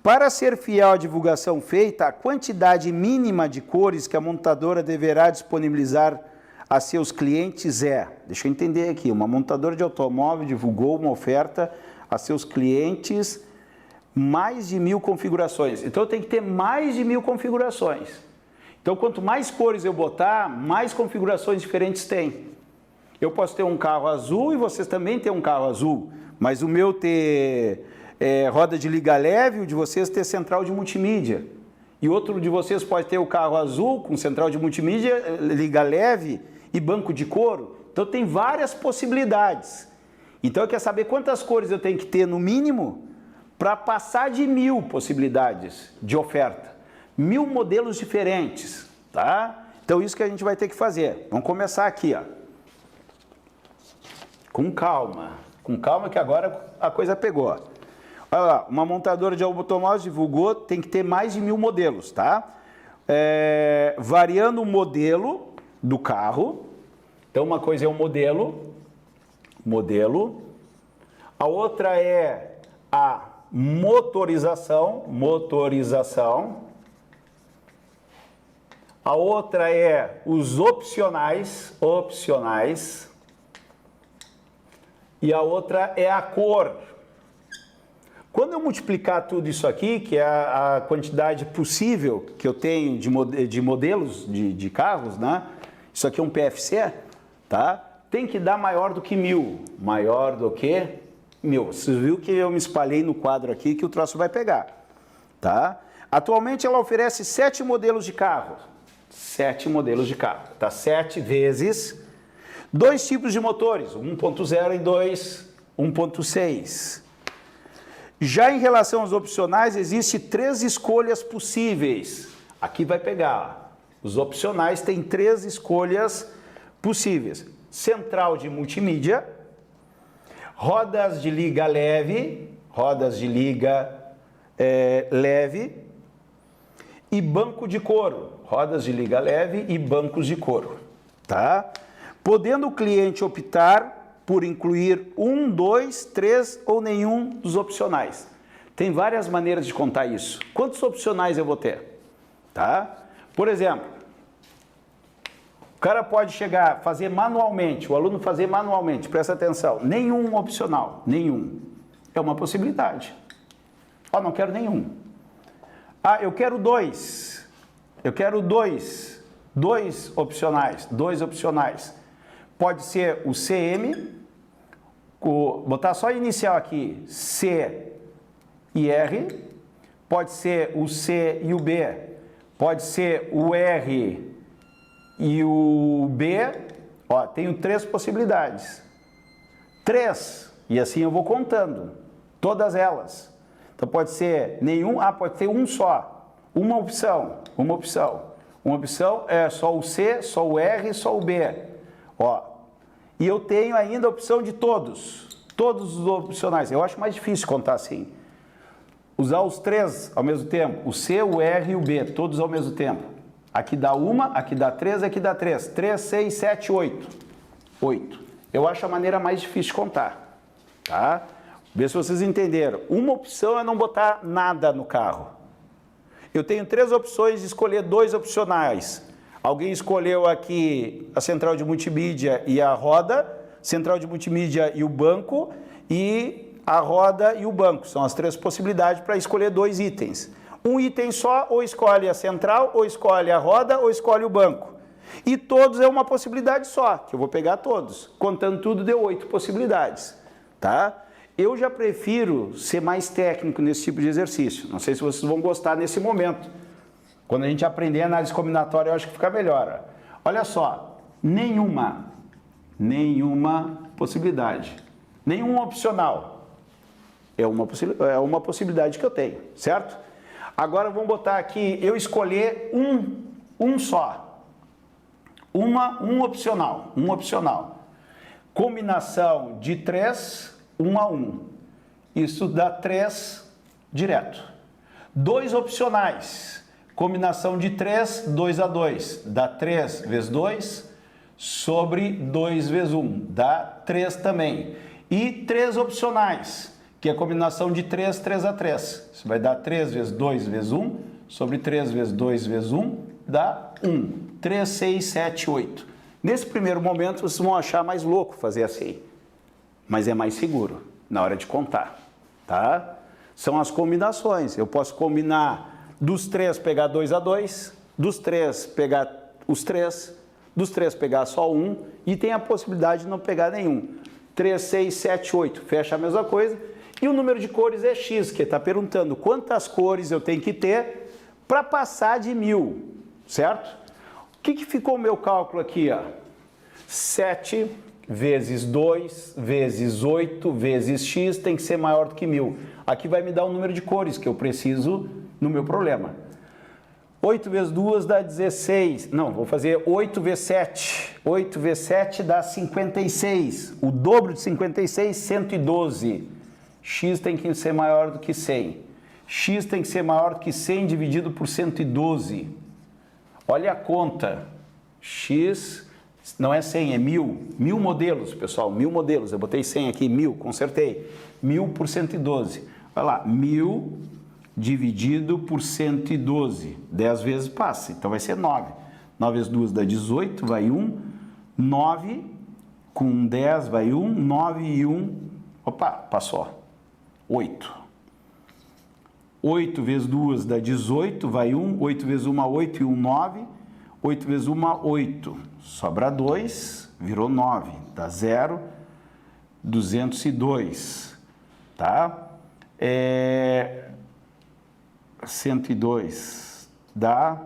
Para ser fiel à divulgação feita, a quantidade mínima de cores que a montadora deverá disponibilizar a seus clientes deixa eu entender aqui, uma montadora de automóvel divulgou uma oferta a seus clientes mais de 1000 configurações. Então eu tenho que ter mais de 1000 configurações. Então quanto mais cores eu botar, mais configurações diferentes tem. Eu posso ter um carro azul e vocês também têm um carro azul, mas o meu ter roda de liga leve, o de vocês ter central de multimídia. E outro de vocês pode ter o carro azul com central de multimídia, liga leve e banco de couro. Então tem várias possibilidades. Então eu quero saber quantas cores eu tenho que ter no mínimo para passar de 1000 possibilidades de oferta. 1000 modelos diferentes, tá? Então isso que a gente vai ter que fazer. Vamos começar aqui, com calma que agora a coisa pegou. Olha lá, uma montadora de automóveis divulgou, tem que ter mais de 1000 modelos, tá? Variando o modelo do carro. Então uma coisa é o modelo. A outra é a motorização. A outra é os opcionais. E a outra é a cor. Quando eu multiplicar tudo isso aqui, que é a quantidade possível que eu tenho de modelos de carros, né? Isso aqui é um PFC, tá? Tem que dar maior do que 1000. Maior do que 1000. Você viu que eu me espalhei no quadro aqui que o troço vai pegar, tá? Atualmente ela oferece 7 modelos de carro. 7 modelos de carro, tá? 7 vezes 2 tipos de motores, 1.0 e 1.6. Já em relação aos opcionais, existe 3 escolhas possíveis. Aqui vai pegar. Os opcionais têm 3 escolhas possíveis. Central de multimídia, rodas de liga leve, e banco de couro. Rodas de liga leve e bancos de couro. Tá? Podendo o cliente optar por incluir 1, 2, 3 ou nenhum dos opcionais. Tem várias maneiras de contar isso. Quantos opcionais eu vou ter? Tá? Por exemplo, o cara pode chegar, fazer manualmente, o aluno fazer manualmente, presta atenção, nenhum opcional, nenhum. É uma possibilidade. Não quero nenhum. Eu quero 2. Eu quero 2 opcionais, 2 opcionais. Pode ser o CM, botar só inicial aqui, C e R, pode ser o C e o B, pode ser o R e o B, tenho 3 possibilidades. 3, e assim eu vou contando, todas elas. Então pode ser nenhum, pode ter um só, uma opção. Uma opção é só o C, só o R e só o B. E eu tenho ainda a opção de todos os opcionais. Eu acho mais difícil contar assim. Usar os 3 ao mesmo tempo, o C, o R e o B, todos ao mesmo tempo. Aqui dá 1, aqui dá 3, aqui dá 3. 3, 6, 7, 8. 8. Eu acho a maneira mais difícil de contar. Tá? Vê se vocês entenderam. Uma opção é não botar nada no carro. Eu tenho 3 opções de escolher 2 opcionais. Alguém escolheu aqui a central de multimídia e a roda, central de multimídia e o banco, e a roda e o banco. São as 3 possibilidades para escolher 2 itens. Um item só, ou escolhe a central, ou escolhe a roda, ou escolhe o banco. E todos é uma possibilidade só, que eu vou pegar todos. Contando tudo, deu 8 possibilidades. Tá? Eu já prefiro ser mais técnico nesse tipo de exercício. Não sei se vocês vão gostar nesse momento. Quando a gente aprender análise combinatória, eu acho que fica melhor. Olha só, nenhuma possibilidade, nenhum opcional. É uma possibilidade que eu tenho, certo? Agora vamos botar aqui, eu escolher um só. Um opcional. Combinação de 3, 1 a 1. Isso dá 3 direto. 2 opcionais. Combinação de 3, 2 a 2. Dá 3 vezes 2 sobre 2 vezes 1. Dá 3 também. E 3 opcionais, que é a combinação de 3, 3 a 3. Isso vai dar 3 vezes 2 vezes 1 sobre 3 vezes 2 vezes 1, dá 1. 3, 6, 7, 8. Nesse primeiro momento, vocês vão achar mais louco fazer assim. Mas é mais seguro na hora de contar, tá? São as combinações. Eu posso combinar dos 3 pegar 2 a 2, dos 3 pegar os 3, dos 3 pegar só 1 e tem a possibilidade de não pegar nenhum. 3, 6, 7, 8, fecha a mesma coisa. E o número de cores é X, que está perguntando quantas cores eu tenho que ter para passar de 1000, certo? O que ficou o meu cálculo aqui? Ó? 7 vezes 2 vezes 8 vezes X tem que ser maior do que 1000. Aqui vai me dar o número de cores que eu preciso no meu problema. 8 vezes 2 dá 16. Não, vou fazer 8 vezes 7. 8 vezes 7 dá 56. O dobro de 56, 112. X tem que ser maior do que 100. X tem que ser maior do que 100 dividido por 112. Olha a conta. X não é 100, é 1000. 1000 modelos, pessoal. 1000 modelos. Eu botei 100 aqui, 1000, consertei. 1000 por 112. Vai lá, 1000 dividido por 112. 10 vezes passa, então vai ser 9. 9 vezes 2 dá 18, vai 1. 9 com 10 vai 1. 9 e 1, opa, passou. 8. 8 vezes 2 dá 18, vai 1. 8 vezes 1, 8 e 1, 9. 8 vezes 1, 8. Sobra 2, virou 9. Dá 0. 202. Tá? 102 dá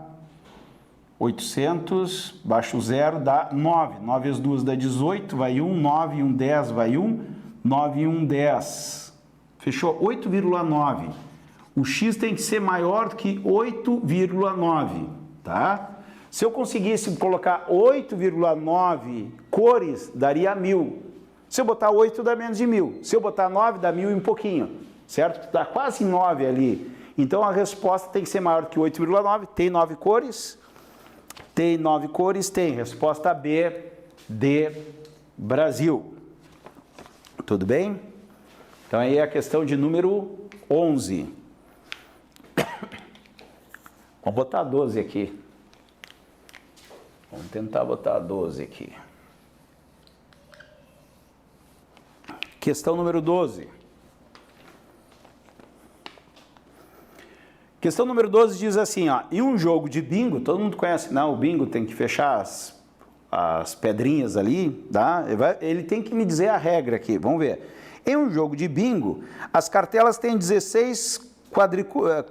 800, baixa o 0, dá 9. 9 vezes 2 dá 18, vai 1. 9 e 1, 10, vai 1. 9 e 1, 10. Fechou? 8,9. O X tem que ser maior do que 8,9, tá? Se eu conseguisse colocar 8,9 cores, daria 1000. Se eu botar 8, dá menos de 1000. Se eu botar 9, dá 1000 e um pouquinho, certo? Dá quase 9 ali. Então a resposta tem que ser maior que 8,9. Tem 9 cores? Tem 9 cores? Tem. Resposta B de Brasil. Tudo bem? Então aí é a questão de número 11. Vamos botar 12 aqui. Vamos tentar botar 12 aqui. Questão número 12. Questão número 12 diz assim, ó, em um jogo de bingo, todo mundo conhece, não, o bingo tem que fechar as pedrinhas ali, tá? Ele tem que me dizer a regra aqui, vamos ver. Em um jogo de bingo, as cartelas têm 16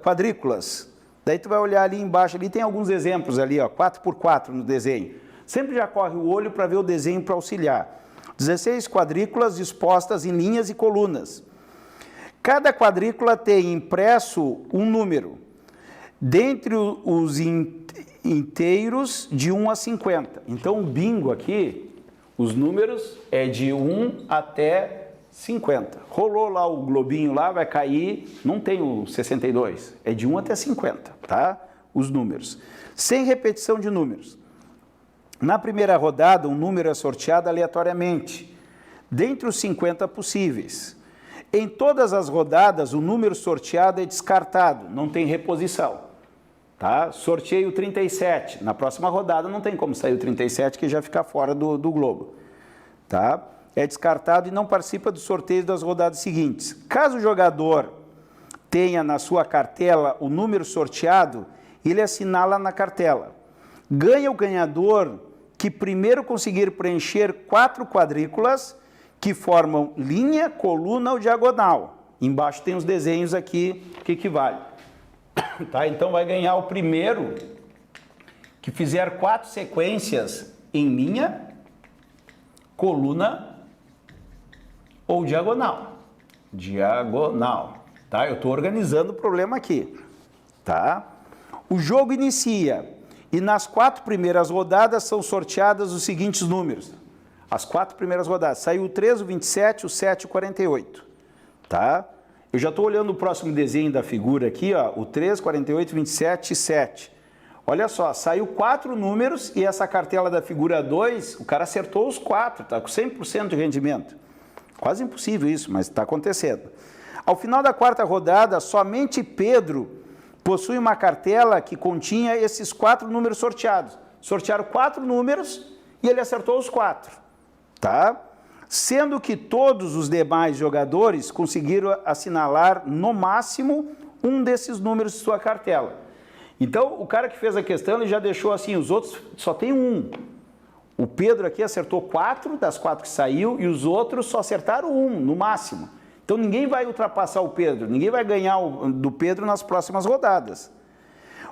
quadrículas. Daí tu vai olhar ali embaixo, ali tem alguns exemplos ali, ó, 4x4 no desenho. Sempre já corre o olho para ver o desenho para auxiliar. 16 quadrículas dispostas em linhas e colunas. Cada quadrícula tem impresso um número, dentre os inteiros de 1 a 50. Então, o bingo aqui, os números é de 1 até 50. Rolou lá o globinho lá, vai cair, não tem o 62, é de 1 até 50, tá? Os números. Sem repetição de números. Na primeira rodada, um número é sorteado aleatoriamente, dentre os 50 possíveis. Em todas as rodadas, o número sorteado é descartado, não tem reposição. Tá? Sorteio 37, na próxima rodada não tem como sair o 37, que já fica fora do globo. Tá? É descartado e não participa do sorteio das rodadas seguintes. Caso o jogador tenha na sua cartela o número sorteado, ele assinala na cartela. Ganha o ganhador que primeiro conseguir preencher 4 quadrículas que formam linha, coluna ou diagonal. Embaixo tem os desenhos aqui que equivale. Tá? Então vai ganhar o primeiro que fizer 4 sequências em linha, coluna ou diagonal. Diagonal. Tá? Eu estou organizando o problema aqui. Tá? O jogo inicia e nas 4 primeiras rodadas são sorteadas os seguintes números. As 4 primeiras rodadas. Saiu o 3, o 27, o 7 e o 48. Tá? Eu já estou olhando o próximo desenho da figura aqui, ó, o 3, 48, 27 e 7. Olha só, saiu 4 números e essa cartela da figura 2, o cara acertou os 4, está com 100% de rendimento. Quase impossível isso, mas está acontecendo. Ao final da quarta rodada, somente Pedro possui uma cartela que continha esses 4 números sorteados. Sortearam 4 números e ele acertou os 4, tá? Sendo que todos os demais jogadores conseguiram assinalar no máximo um desses números de sua cartela. Então, o cara que fez a questão, ele já deixou assim, os outros só tem um. O Pedro aqui acertou 4 das 4 que saiu e os outros só acertaram 1, no máximo. Então, ninguém vai ultrapassar o Pedro, ninguém vai ganhar do Pedro nas próximas rodadas.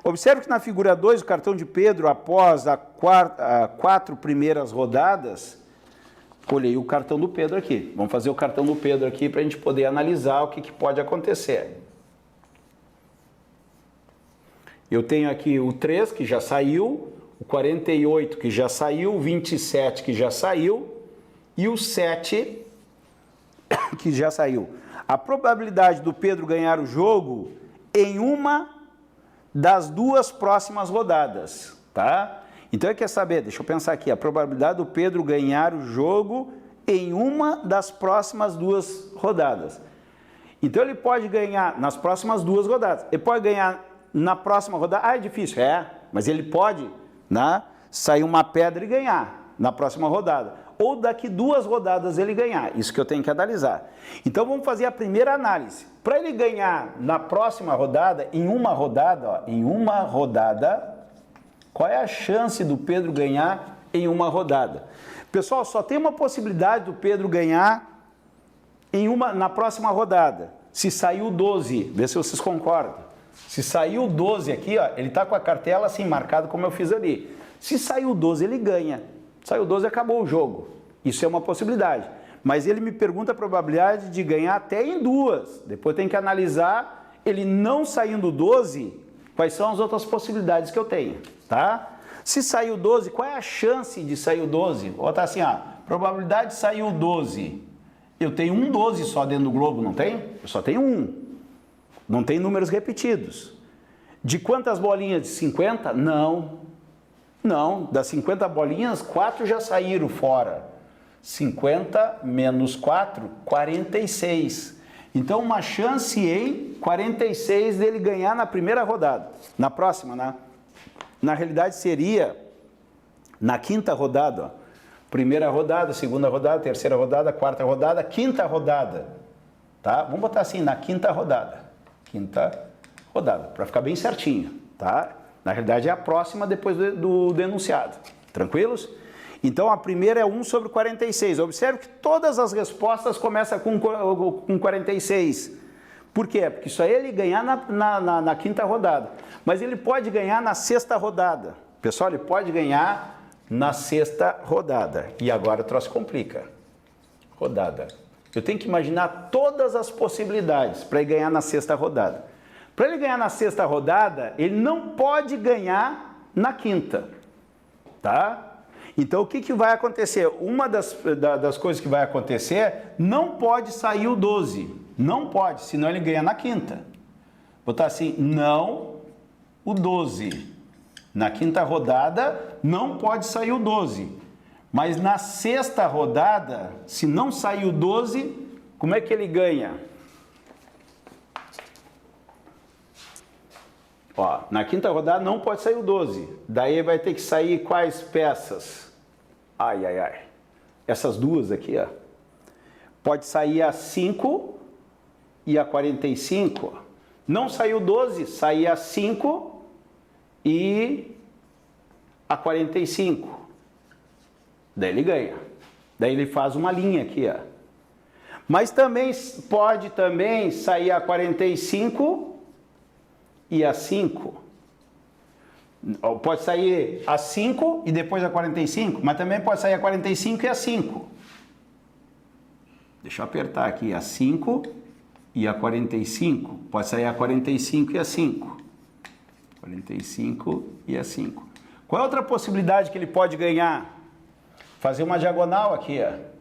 Observe que na figura 2, o cartão de Pedro, após as 4 primeiras rodadas, olhei o cartão do Pedro aqui. Vamos fazer o cartão do Pedro aqui para a gente poder analisar o que pode acontecer. Eu tenho aqui o 3, que já saiu, o 48, que já saiu, o 27, que já saiu, e o 7, que já saiu. A probabilidade do Pedro ganhar o jogo em uma das 2 próximas rodadas, tá? Então, quer saber, deixa eu pensar aqui, a probabilidade do Pedro ganhar o jogo em uma das próximas 2 rodadas. Então, ele pode ganhar nas próximas 2 rodadas. Ele pode ganhar na próxima rodada. Ah, é difícil. É, mas ele pode, né, sair uma pedra e ganhar na próxima rodada. Ou daqui 2 rodadas ele ganhar. Isso que eu tenho que analisar. Então, vamos fazer a primeira análise. Para ele ganhar na próxima rodada, em uma rodada, qual é a chance do Pedro ganhar em uma rodada? Pessoal, só tem uma possibilidade do Pedro ganhar na próxima rodada. Se saiu 12, vê se vocês concordam. Se saiu 12 aqui, ó, ele está com a cartela assim marcada como eu fiz ali. Se saiu 12, ele ganha. Saiu 12, acabou o jogo. Isso é uma possibilidade. Mas ele me pergunta a probabilidade de ganhar até em 2. Depois tem que analisar, ele não saindo 12, quais são as outras possibilidades que eu tenho, tá? Se saiu 12, qual é a chance de sair o 12? Vou botar assim, ó, probabilidade de sair o 12. Eu tenho um 12 só dentro do globo, não tem? Eu só tenho um. Não tem números repetidos. De quantas bolinhas? De 50? Não. Não, das 50 bolinhas, 4 já saíram fora. 50 menos 4, 46. Então, uma chance em 46 dele ganhar na primeira rodada. Na próxima, né? Na realidade, seria na quinta rodada. Ó. Primeira rodada, segunda rodada, terceira rodada, quarta rodada, quinta rodada. Tá? Vamos botar assim, na quinta rodada. Quinta rodada, para ficar bem certinho. Tá? Na realidade, é a próxima depois do enunciado. Tranquilos? Então, a primeira é 1 sobre 46. Observe que todas as respostas começam com 46. Por quê? Porque só ele ganhar na quinta rodada. Mas ele pode ganhar na sexta rodada. Pessoal, ele pode ganhar na sexta rodada. E agora o troço complica. Rodada. Eu tenho que imaginar todas as possibilidades para ele ganhar na sexta rodada. Para ele ganhar na sexta rodada, ele não pode ganhar na quinta. Tá? Então, o que vai acontecer? Uma das coisas que vai acontecer, não pode sair o 12. Não pode, senão ele ganha na quinta. Botar assim, não o 12. Na quinta rodada, não pode sair o 12. Mas na sexta rodada, se não sair o 12, como é que ele ganha? Ó, na quinta rodada não pode sair o 12. Daí vai ter que sair quais peças? Ai, ai, ai. Essas duas aqui, ó. Pode sair a 5 e a 45. Não saiu 12, sair a 5 e a 45. Daí ele ganha. Daí ele faz uma linha aqui, ó. Mas também pode sair a 45 e a 5. Pode sair a 5 e depois a 45, mas também pode sair a 45 e a 5. Deixa eu apertar aqui, a 5 e a 45. Pode sair a 45 e a 5. 45 e a 5. Qual é outra possibilidade que ele pode ganhar? Fazer uma diagonal aqui, ó.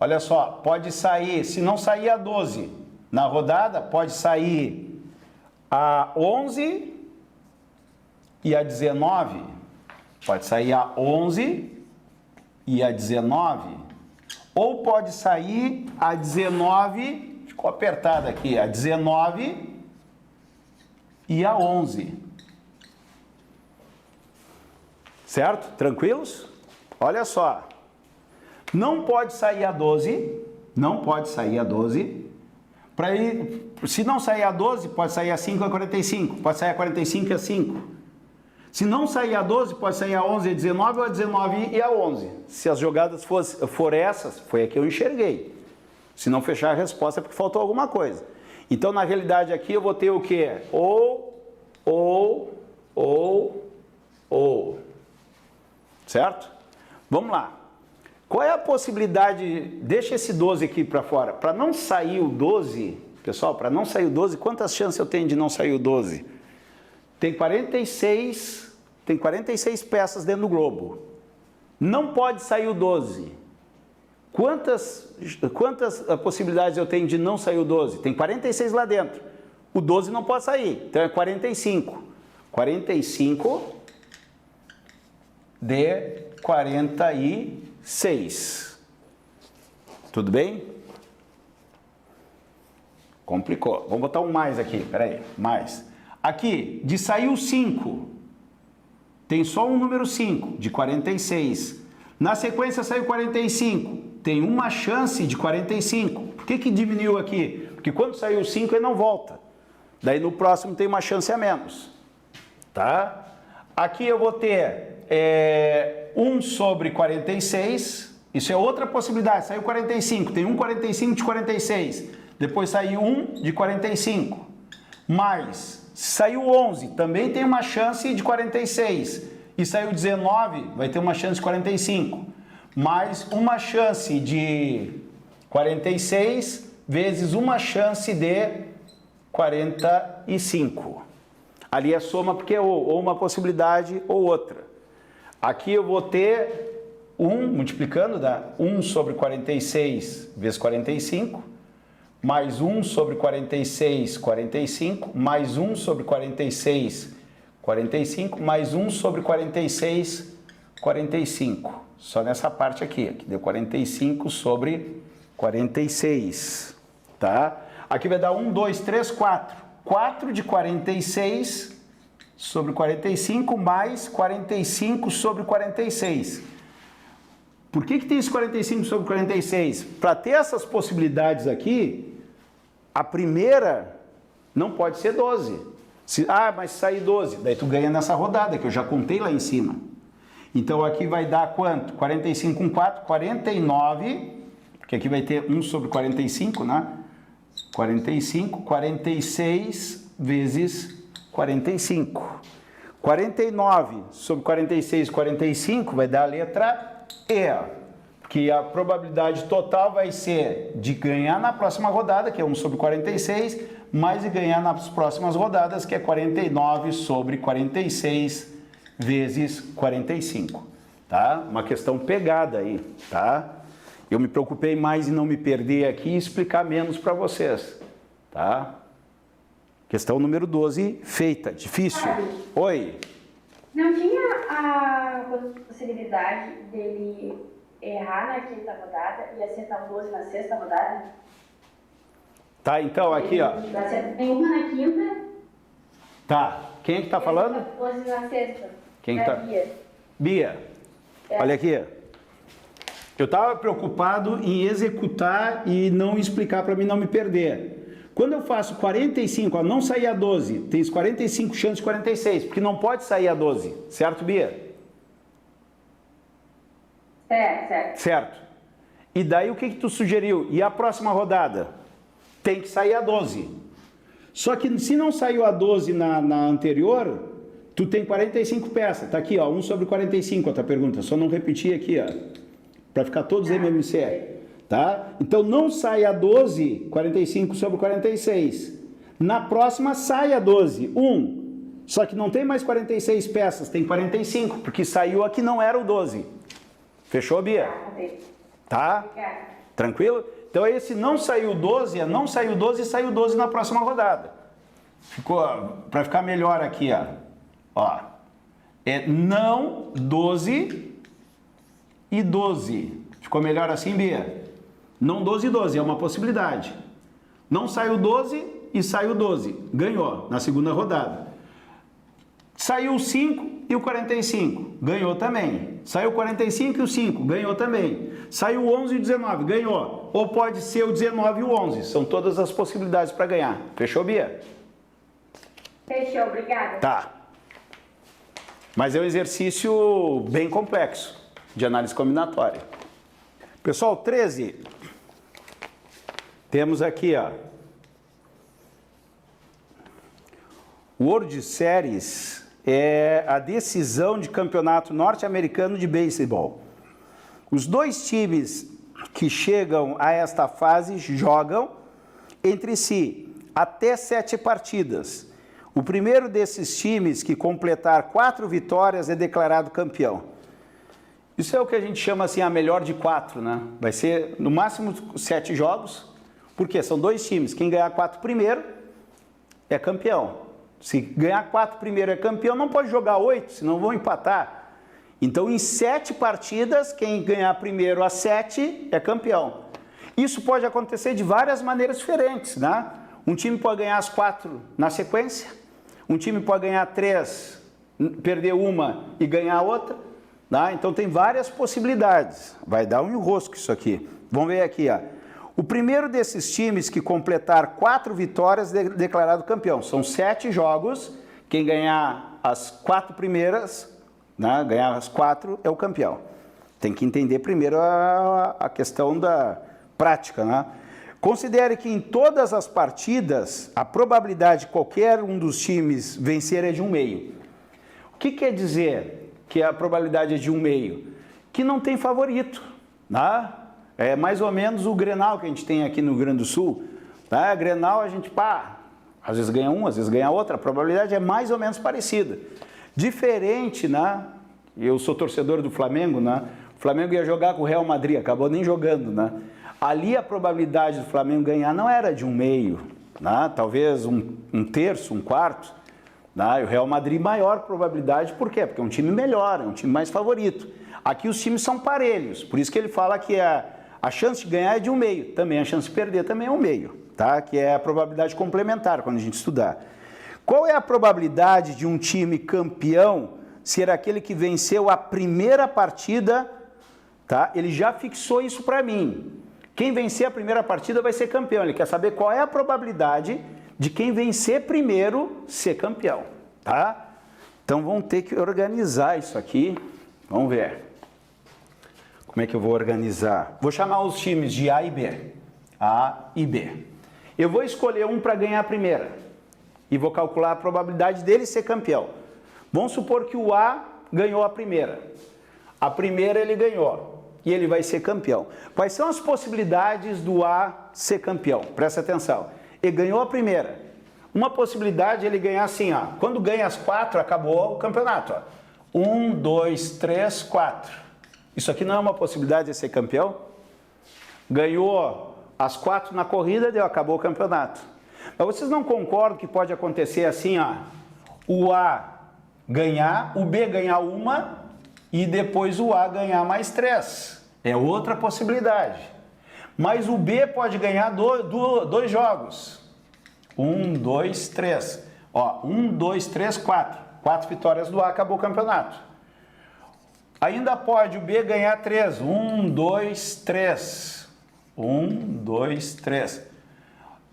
Olha só, pode sair, se não sair a 12, na rodada, pode sair a 11 e a 19. Pode sair a 11 e a 19. Ou pode sair a 19, ficou apertada aqui, a 19 e a 11. Certo? Tranquilos? Olha só. Não pode sair a 12, não pode sair a 12. Se não sair a 12, pode sair a 5 e a 45, pode sair a 45 e a 5. Se não sair a 12, pode sair a 11 e a 19 ou a 19 e a 11. Se as jogadas forem essas, foi a que eu enxerguei. Se não fechar a resposta é porque faltou alguma coisa. Então, na realidade aqui eu vou ter o quê? Ou. Certo? Vamos lá. Qual é a possibilidade, deixa esse 12 aqui para fora, para não sair o 12, pessoal, para não sair o 12, quantas chances eu tenho de não sair o 12? Tem 46 peças dentro do globo. Não pode sair o 12. Quantas possibilidades eu tenho de não sair o 12? Tem 46 lá dentro. O 12 não pode sair, então é 45. 45 de 46. Tudo bem? Complicou. Vamos botar um mais aqui, peraí, mais. Aqui, de sair o 5, tem só um número 5, de 46. Na sequência saiu 45, tem uma chance de 45. Por que diminuiu aqui? Porque quando saiu o 5 ele não volta. Daí no próximo tem uma chance a menos. Tá? Aqui eu vou ter 1 sobre 46, isso é outra possibilidade, saiu 45, tem 1,45 de 46, depois saiu 1 de 45, mais, saiu 11, também tem uma chance de 46, e saiu 19, vai ter uma chance de 45, mais uma chance de 46, vezes uma chance de 45. Ali é soma porque é ou uma possibilidade ou outra. Aqui eu vou ter 1, multiplicando, dá 1 sobre 46 vezes 45, mais 1 sobre 46, 45, mais 1 sobre 46, 45, mais 1 sobre 46, 45. Só nessa parte aqui, que deu 45 sobre 46, tá? Aqui vai dar 1, 2, 3, 4. 4 de 46 sobre 45 mais 45 sobre 46. Por que tem esse 45 sobre 46? Para ter essas possibilidades aqui, a primeira não pode ser 12. Mas sair 12, daí tu ganha nessa rodada, que eu já contei lá em cima. Então aqui vai dar quanto? 45 com 4, 49, porque aqui vai ter 1 sobre 45, né? 45, 46 vezes 45. 49 sobre 46, 45 vai dar a letra E, que a probabilidade total vai ser de ganhar na próxima rodada, que é 1 sobre 46, mais de ganhar nas próximas rodadas, que é 49 sobre 46 vezes 45. Tá? Uma questão pegada aí, tá? Eu me preocupei mais em não me perder aqui e explicar menos para vocês, tá? Questão número 12, feita. Difícil? Oi? Não tinha a possibilidade dele errar na quinta rodada e acertar o 12 na sexta rodada? Tá, então aqui, ó. Tem uma na quinta. Tá. Quem é que tá falando? 12 na sexta. Quem tá? Bia. Bia. Olha aqui. Eu estava preocupado em executar e não explicar para mim não me perder. Quando eu faço 45, ó, não sair a 12, tem 45 chances de 46, porque não pode sair a 12, certo, Bia? Certo. Certo. E daí o que tu sugeriu? E a próxima rodada? Tem que sair a 12. Só que se não saiu a 12 na anterior, tu tem 45 peças. Tá aqui, ó, 1 sobre 45, outra pergunta. Só não repetir aqui, ó. Para ficar todos MMC, tá? Então não sai a 12, 45 sobre 46. Na próxima sai a 12, 1. Só que não tem mais 46 peças, tem 45, porque saiu a que não era o 12. Fechou, Bia? Tá? Tranquilo? Então Então esse não saiu 12, não saiu 12 e saiu 12 na próxima rodada. Ficou, para ficar melhor aqui, ó. É não 12 e 12. Ficou melhor assim, Bia? Não 12 e 12, é uma possibilidade. Não saiu 12 e saiu 12. Ganhou na segunda rodada. Saiu o 5 e o 45. Ganhou também. Saiu o 45 e o 5. Ganhou também. Saiu o 11 e o 19. Ganhou. Ou pode ser o 19 e o 11. São todas as possibilidades para ganhar. Fechou, Bia? Fechou, obrigada. Tá. Mas é um exercício bem complexo de análise combinatória. Pessoal, 13. Temos aqui, ó. World Series é a decisão de campeonato norte-americano de beisebol. Os dois times que chegam a esta fase jogam entre si até 7 partidas. O primeiro desses times que completar 4 vitórias é declarado campeão. Isso é o que a gente chama assim a melhor de 4, né? Vai ser no máximo 7 jogos, porque são 2 times. Quem ganhar 4 primeiro é campeão. Se ganhar 4 primeiro é campeão, não pode jogar 8, senão vão empatar. Então, em 7 partidas, quem ganhar primeiro a 7 é campeão. Isso pode acontecer de várias maneiras diferentes, né? Um time pode ganhar as 4 na sequência, um time pode ganhar 3, perder uma e ganhar outra, né? Então, tem várias possibilidades. Vai dar um enrosco isso aqui. Vamos ver aqui, ó. O primeiro desses times que completar 4 vitórias é declarado campeão. São 7 jogos. Quem ganhar as 4 primeiras, né, ganhar as 4 é o campeão. Tem que entender primeiro a questão da prática, né? Considere que em todas as partidas, a probabilidade de qualquer um dos times vencer é de 1/2. O que quer dizer que a probabilidade é de 1/2? Que não tem favorito, né? É mais ou menos o Grenal que a gente tem aqui no Rio Grande do Sul. Tá? Grenal a gente, às vezes ganha um, às vezes ganha outra. A probabilidade é mais ou menos parecida. Diferente, né? Eu sou torcedor do Flamengo, né? O Flamengo ia jogar com o Real Madrid, acabou nem jogando, né? Ali a probabilidade do Flamengo ganhar não era de 1/2, né? Talvez um terço, um quarto. Né? E o Real Madrid maior probabilidade, por quê? Porque é um time melhor, é um time mais favorito. Aqui os times são parelhos, por isso que ele fala que a chance de ganhar é de 1/2, também a chance de perder também é 1/2, tá? Que é a probabilidade complementar quando a gente estudar. Qual é a probabilidade de um time campeão ser aquele que venceu a primeira partida, tá? Ele já fixou isso para mim. Quem vencer a primeira partida vai ser campeão. Ele quer saber qual é a probabilidade de quem vencer primeiro ser campeão, tá? Então vamos ter que organizar isso aqui. Vamos ver. Como é que eu vou organizar? Vou chamar os times de A e B. A e B. Eu vou escolher um para ganhar a primeira. E vou calcular a probabilidade dele ser campeão. Vamos supor que o A ganhou a primeira. A primeira ele ganhou. E ele vai ser campeão. Quais são as possibilidades do A ser campeão? Presta atenção. Ele ganhou a primeira. Uma possibilidade é ele ganhar assim, ó. Quando ganha as 4, acabou o campeonato, ó. 1, 2, 3, 4. Isso aqui não é uma possibilidade de ser campeão? Ganhou as 4 na corrida, acabou o campeonato. Mas vocês não concordam que pode acontecer assim, ó, o A ganhar, o B ganhar uma e depois o A ganhar mais 3. É outra possibilidade. Mas o B pode ganhar 2 jogos. 1, 2, 3. Ó, 1, 2, 3, 4. 4 vitórias do A, acabou o campeonato. Ainda pode o B ganhar 3. 1, 2, 3. 1, 2, 3.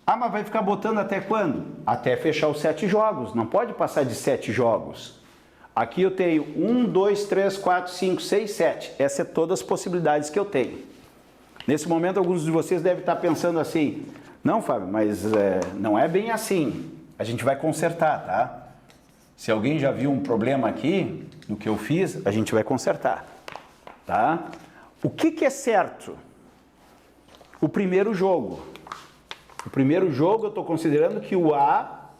Ah, mas vai ficar botando até quando? Até fechar os 7 jogos. Não pode passar de 7 jogos. Aqui eu tenho 1, 2, 3, 4, 5, 6, 7. Essas são todas as possibilidades que eu tenho. Nesse momento, alguns de vocês devem estar pensando assim, não, Fábio, mas não é bem assim. A gente vai consertar, tá? Se alguém já viu um problema aqui, no que eu fiz, a gente vai consertar, tá? O que é certo? O primeiro jogo. O primeiro jogo eu estou considerando que o A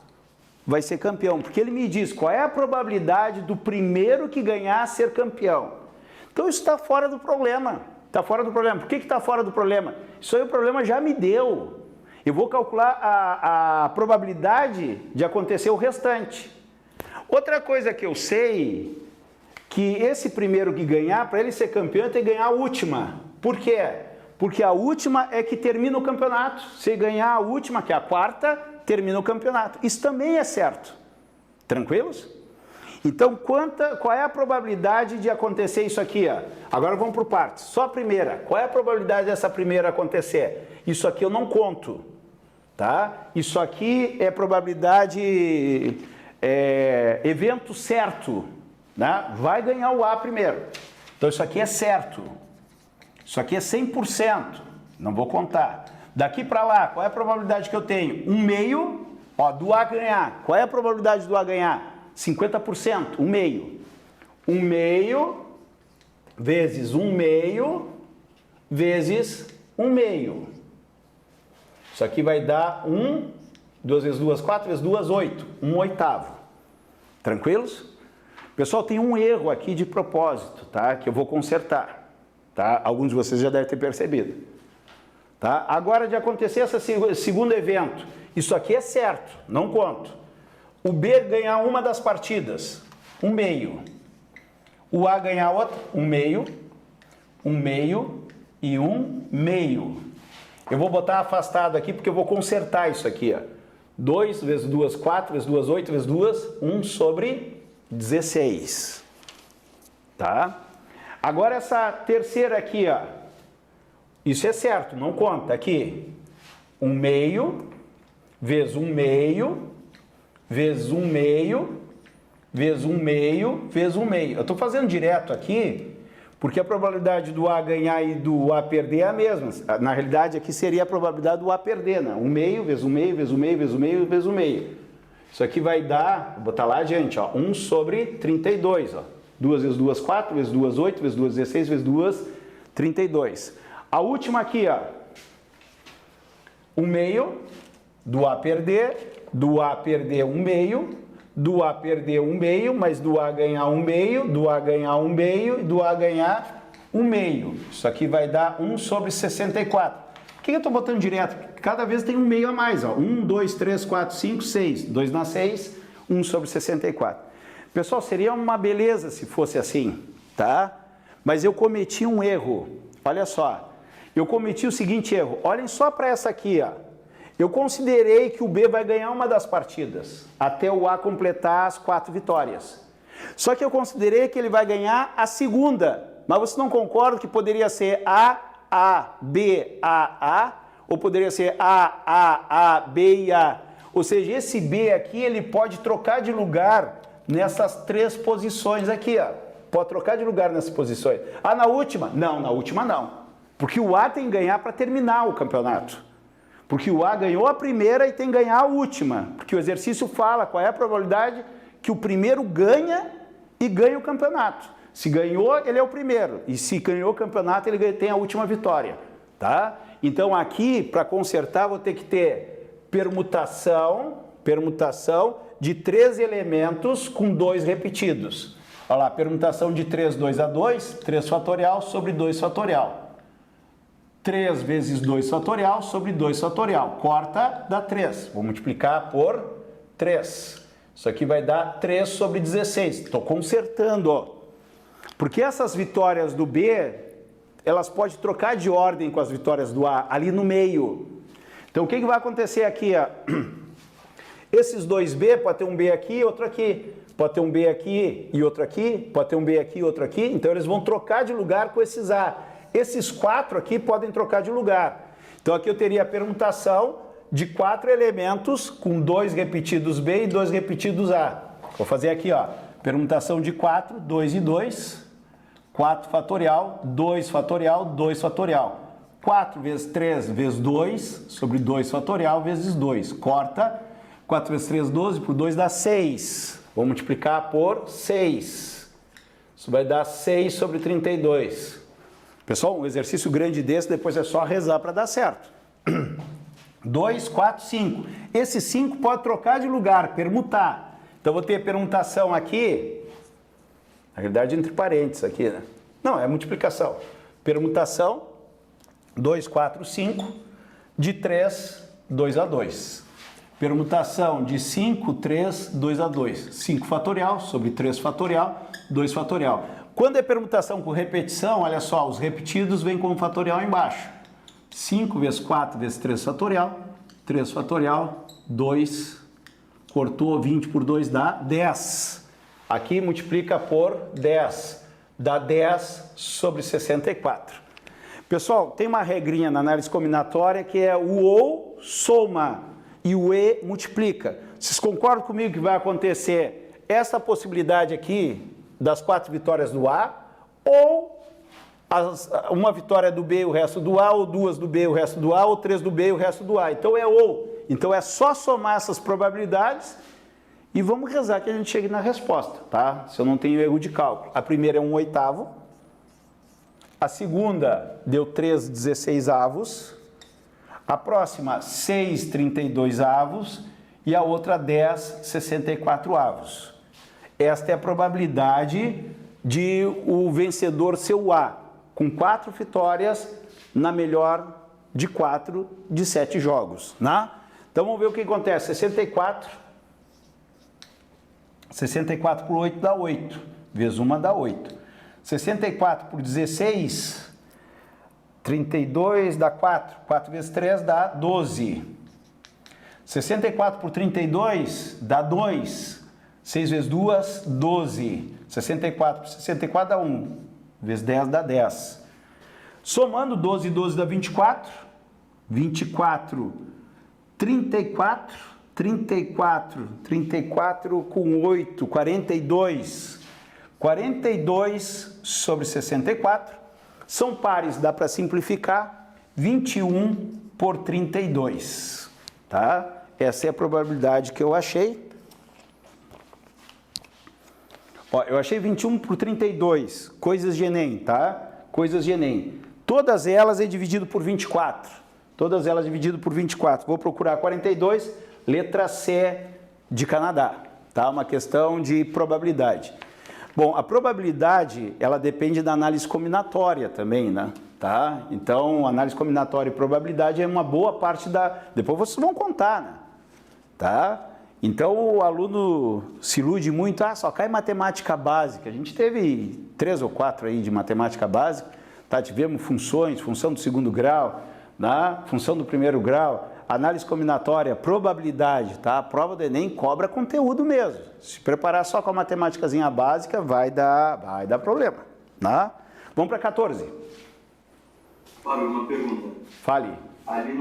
vai ser campeão, porque ele me diz qual é a probabilidade do primeiro que ganhar ser campeão. Então isso está fora do problema, Está fora do problema. Por que está fora do problema? Isso aí o problema já me deu. Eu vou calcular a probabilidade de acontecer o restante. Outra coisa que eu sei, que esse primeiro que ganhar, para ele ser campeão, tem que ganhar a última. Por quê? Porque a última é que termina o campeonato. Se ganhar a última, que é a quarta, termina o campeonato. Isso também é certo. Tranquilos? Então, qual é a probabilidade de acontecer isso aqui? Ó? Agora vamos por partes. Só a primeira. Qual é a probabilidade dessa primeira acontecer? Isso aqui eu não conto. Tá? Isso aqui é probabilidade, evento certo. Né? Vai ganhar o A primeiro. Então, isso aqui é certo. Isso aqui é 100%. Não vou contar. Daqui para lá, qual é a probabilidade que eu tenho? 1 meio, ó, do A ganhar. Qual é a probabilidade do A ganhar? 50%, 1 meio. 1 meio vezes 1 meio vezes 1 meio. Isso aqui vai dar 1, 2 vezes 2, 4 vezes 2, 8. 1 oitavo. Tranquilos? Pessoal, tem um erro aqui de propósito, tá? Que eu vou consertar. Tá? Alguns de vocês já devem ter percebido. Tá? Agora, de acontecer esse segundo evento, isso aqui é certo, não conto. O B ganhar uma das partidas, 1 meio. O A ganhar outra, 1 meio, 1 meio e 1 meio. Eu vou botar afastado aqui porque eu vou consertar isso aqui. Ó. 2 vezes 2, 4 vezes 2, 8 vezes 2, 1 sobre 16. Tá? Agora essa terceira aqui, ó. Isso é certo, não conta. Aqui, 1 meio vezes 1 meio vezes 1 meio vezes 1 meio vezes 1 meio. Eu estou fazendo direto aqui porque a probabilidade do A ganhar e do A perder é a mesma. Na realidade, aqui seria a probabilidade do A perder, né? 1 meio vezes 1 meio vezes 1 meio vezes 1 meio vezes 1 meio. Isso aqui vai dar, vou botar lá adiante, ó, 1 sobre 32. Ó. 2 vezes 2, 4, vezes 2, 8, vezes 2, 16, vezes 2, 32. A última aqui, ó, 1 meio do A perder 1 meio, do A perder 1 meio, mas do A ganhar 1 meio, do A ganhar 1 meio e do A ganhar 1 meio. Isso aqui vai dar 1 sobre 64. Por que eu estou botando direto? Cada vez tem 1 meio a mais. Ó. 1, 2, 3, 4, 5, 6. 2 na 6, 1 sobre 64. Pessoal, seria uma beleza se fosse assim, tá? Mas eu cometi um erro. Olha só. Eu cometi o seguinte erro. Olhem só para essa aqui, ó. Eu considerei que o B vai ganhar uma das partidas, até o A completar as 4 vitórias. Só que eu considerei que ele vai ganhar a segunda. Mas você não concorda que poderia ser A, B, A, ou poderia ser A, B e A. Ou seja, esse B aqui, ele pode trocar de lugar nessas 3 posições aqui, ó. Pode trocar de lugar nessas posições. Ah, na última? Não, na última não. Porque o A tem que ganhar para terminar o campeonato. Porque o A ganhou a primeira e tem que ganhar a última. Porque o exercício fala qual é a probabilidade que o primeiro ganha e ganha o campeonato. Se ganhou, ele é o primeiro. E se ganhou o campeonato, ele tem a última vitória. Tá? Então aqui, para consertar, vou ter que ter permutação de 3 elementos com 2 repetidos. Olha lá, permutação de 3, 2 a 2, 3 fatorial sobre 2 fatorial. 3 vezes 2 fatorial sobre 2 fatorial. Corta, dá 3. Vou multiplicar por 3. Isso aqui vai dar 3 sobre 16. Estou consertando, ó. Porque essas vitórias do B, elas podem trocar de ordem com as vitórias do A, ali no meio. Então, o que vai acontecer aqui? Ó? Esses 2B, pode ter um B aqui e outro aqui. Pode ter um B aqui e outro aqui. Pode ter um B aqui e outro aqui. Então, eles vão trocar de lugar com esses A. Esses 4 aqui podem trocar de lugar. Então aqui eu teria a permutação de 4 elementos com 2 repetidos B e 2 repetidos A. Vou fazer aqui, ó, permutação de 4, 2 e 2, 4 fatorial, 2 fatorial, 2 fatorial. 4 vezes 3 vezes 2 sobre 2 fatorial vezes 2. Corta, 4 vezes 3, 12, por 2 dá 6. Vou multiplicar por 6. Isso vai dar 6 sobre 32. Pessoal, um exercício grande desse, depois é só rezar para dar certo. 2, 4, 5. Esse 5 pode trocar de lugar, permutar. Então, vou ter permutação aqui, na realidade, entre parênteses aqui, né? Não, é multiplicação. Permutação, 2, 4, 5, de 3, 2 a 2. Permutação de 5, 3, 2 a 2. 5 fatorial sobre 3 fatorial, 2 fatorial. Quando é permutação com repetição, olha só, os repetidos vêm como fatorial embaixo. 5 vezes 4 vezes 3 fatorial, 3 fatorial, 2, cortou 20 por 2 dá 10. Aqui multiplica por 10, dá 10 sobre 64. Pessoal, tem uma regrinha na análise combinatória que é o ou soma e o e multiplica. Vocês concordam comigo que vai acontecer essa possibilidade aqui das 4 vitórias do A, ou uma vitória do B e o resto do A, ou 2 do B e o resto do A, ou 3 do B e o resto do A. Então é ou. Então é só somar essas probabilidades e vamos rezar que a gente chegue na resposta, tá? Se eu não tenho erro de cálculo. A primeira é 1/8. A segunda deu 3/16. A próxima, 6/32. E a outra, 10/64. Esta é a probabilidade de o vencedor ser o A, com 4 vitórias na melhor de 4 de 7 jogos, né? Então vamos ver o que acontece. 64 por 8 dá 8, vezes 1 dá 8. 64 por 16, 32 dá 4, 4 vezes 3 dá 12. 64 por 32 dá 2, 6 vezes 2, 12. 64 por 64 dá 1, vezes 10 dá 10. Somando 12 e 12 dá 24, 24, 34, 34 com 8, 42. 42 sobre 64. São pares, dá para simplificar. 21 por 32. Tá? Essa é a probabilidade que eu achei. Ó, eu achei 21 por 32. Coisas de Enem, tá? Coisas de Enem. Todas elas é dividido por 24. Todas elas dividido por 24. Vou procurar 42, letra C de Canadá, tá? Uma questão de probabilidade. Bom, a probabilidade, ela depende da análise combinatória também, né? Tá? Então, análise combinatória e probabilidade é uma boa parte da... Depois vocês vão contar, né? Tá? Então, o aluno se ilude muito, só cai matemática básica. A gente teve 3 ou 4 aí de matemática básica, tá? Tivemos funções, função do segundo grau, né? Função do primeiro grau, análise combinatória, probabilidade, tá? A prova do Enem cobra conteúdo mesmo. Se preparar só com a matemáticazinha básica, vai dar problema, tá? Vamos para 14. Fábio, uma pergunta. Fale. Ali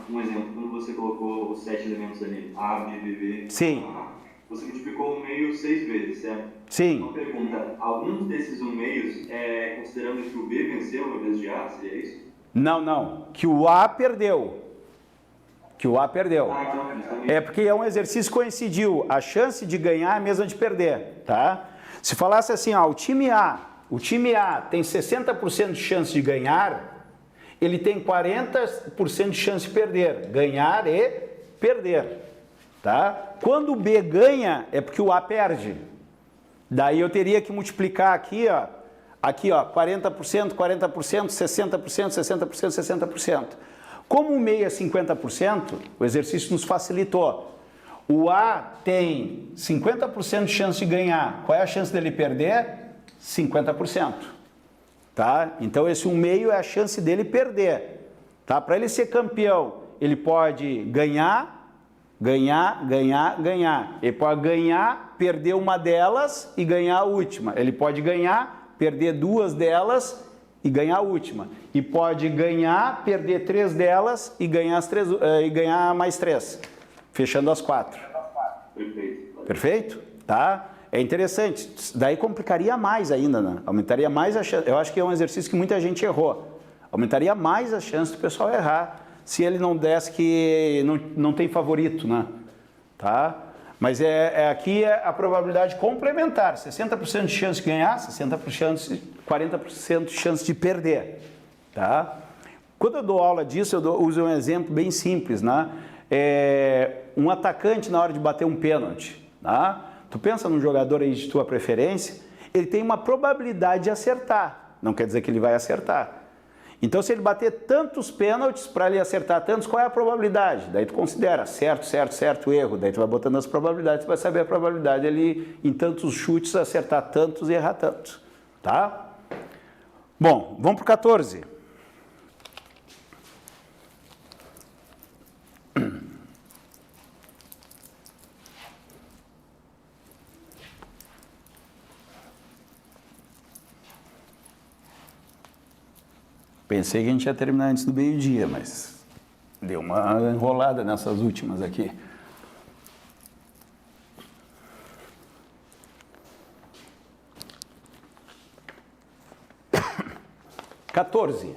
um exemplo, quando você colocou os 7 elementos ali, A, B, B, B, Sim. A, você multiplicou o meio 6 vezes, certo? Sim. Uma pergunta, alguns desses 1 meios, considerando que o B venceu ao invés de A, seria isso? Não. Que o A perdeu. Que o A perdeu. Então, É porque é um exercício que coincidiu. A chance de ganhar é a mesma de perder, tá? Se falasse assim, o time A tem 60% de chance de ganhar, ele tem 40% de chance de perder. Ganhar e perder, tá? Quando o B ganha, é porque o A perde. Daí eu teria que multiplicar aqui, 40%, 40%, 60%, 60%, 60%. Como o meio é 50%, o exercício nos facilitou. O A tem 50% de chance de ganhar. Qual é a chance dele perder? 50%. Tá? Então esse 1/2 é a chance dele perder. Tá? Para ele ser campeão, ele pode ganhar. Ele pode ganhar, perder uma delas e ganhar a última. Ele pode ganhar, perder 2 delas e ganhar a última. E pode ganhar, perder 3 delas e ganhar, e ganhar mais 3, fechando as 4. Perfeito. Perfeito? Tá? É interessante. Daí complicaria mais ainda, né? Aumentaria mais a chance. Eu acho que é um exercício que muita gente errou. Aumentaria mais a chance do pessoal errar se ele não desse que não tem favorito, né? Tá? Mas aqui é a probabilidade complementar. 60% de chance de ganhar, 40% de chance de perder. Tá? Quando eu dou aula disso, eu uso um exemplo bem simples, né? Um atacante na hora de bater um pênalti, tá? Tu pensa num jogador aí de tua preferência, ele tem uma probabilidade de acertar. não quer dizer que ele vai acertar. Então, se ele bater tantos pênaltis para ele acertar tantos, qual é a probabilidade? Daí tu considera certo, certo, certo, erro. Daí tu vai botando as probabilidades, tu vai saber a probabilidade ele, em tantos chutes, acertar tantos e errar tantos. Tá? Bom, vamos para o 14. Pensei que a gente ia terminar antes do meio-dia, mas deu uma enrolada nessas últimas aqui. (14)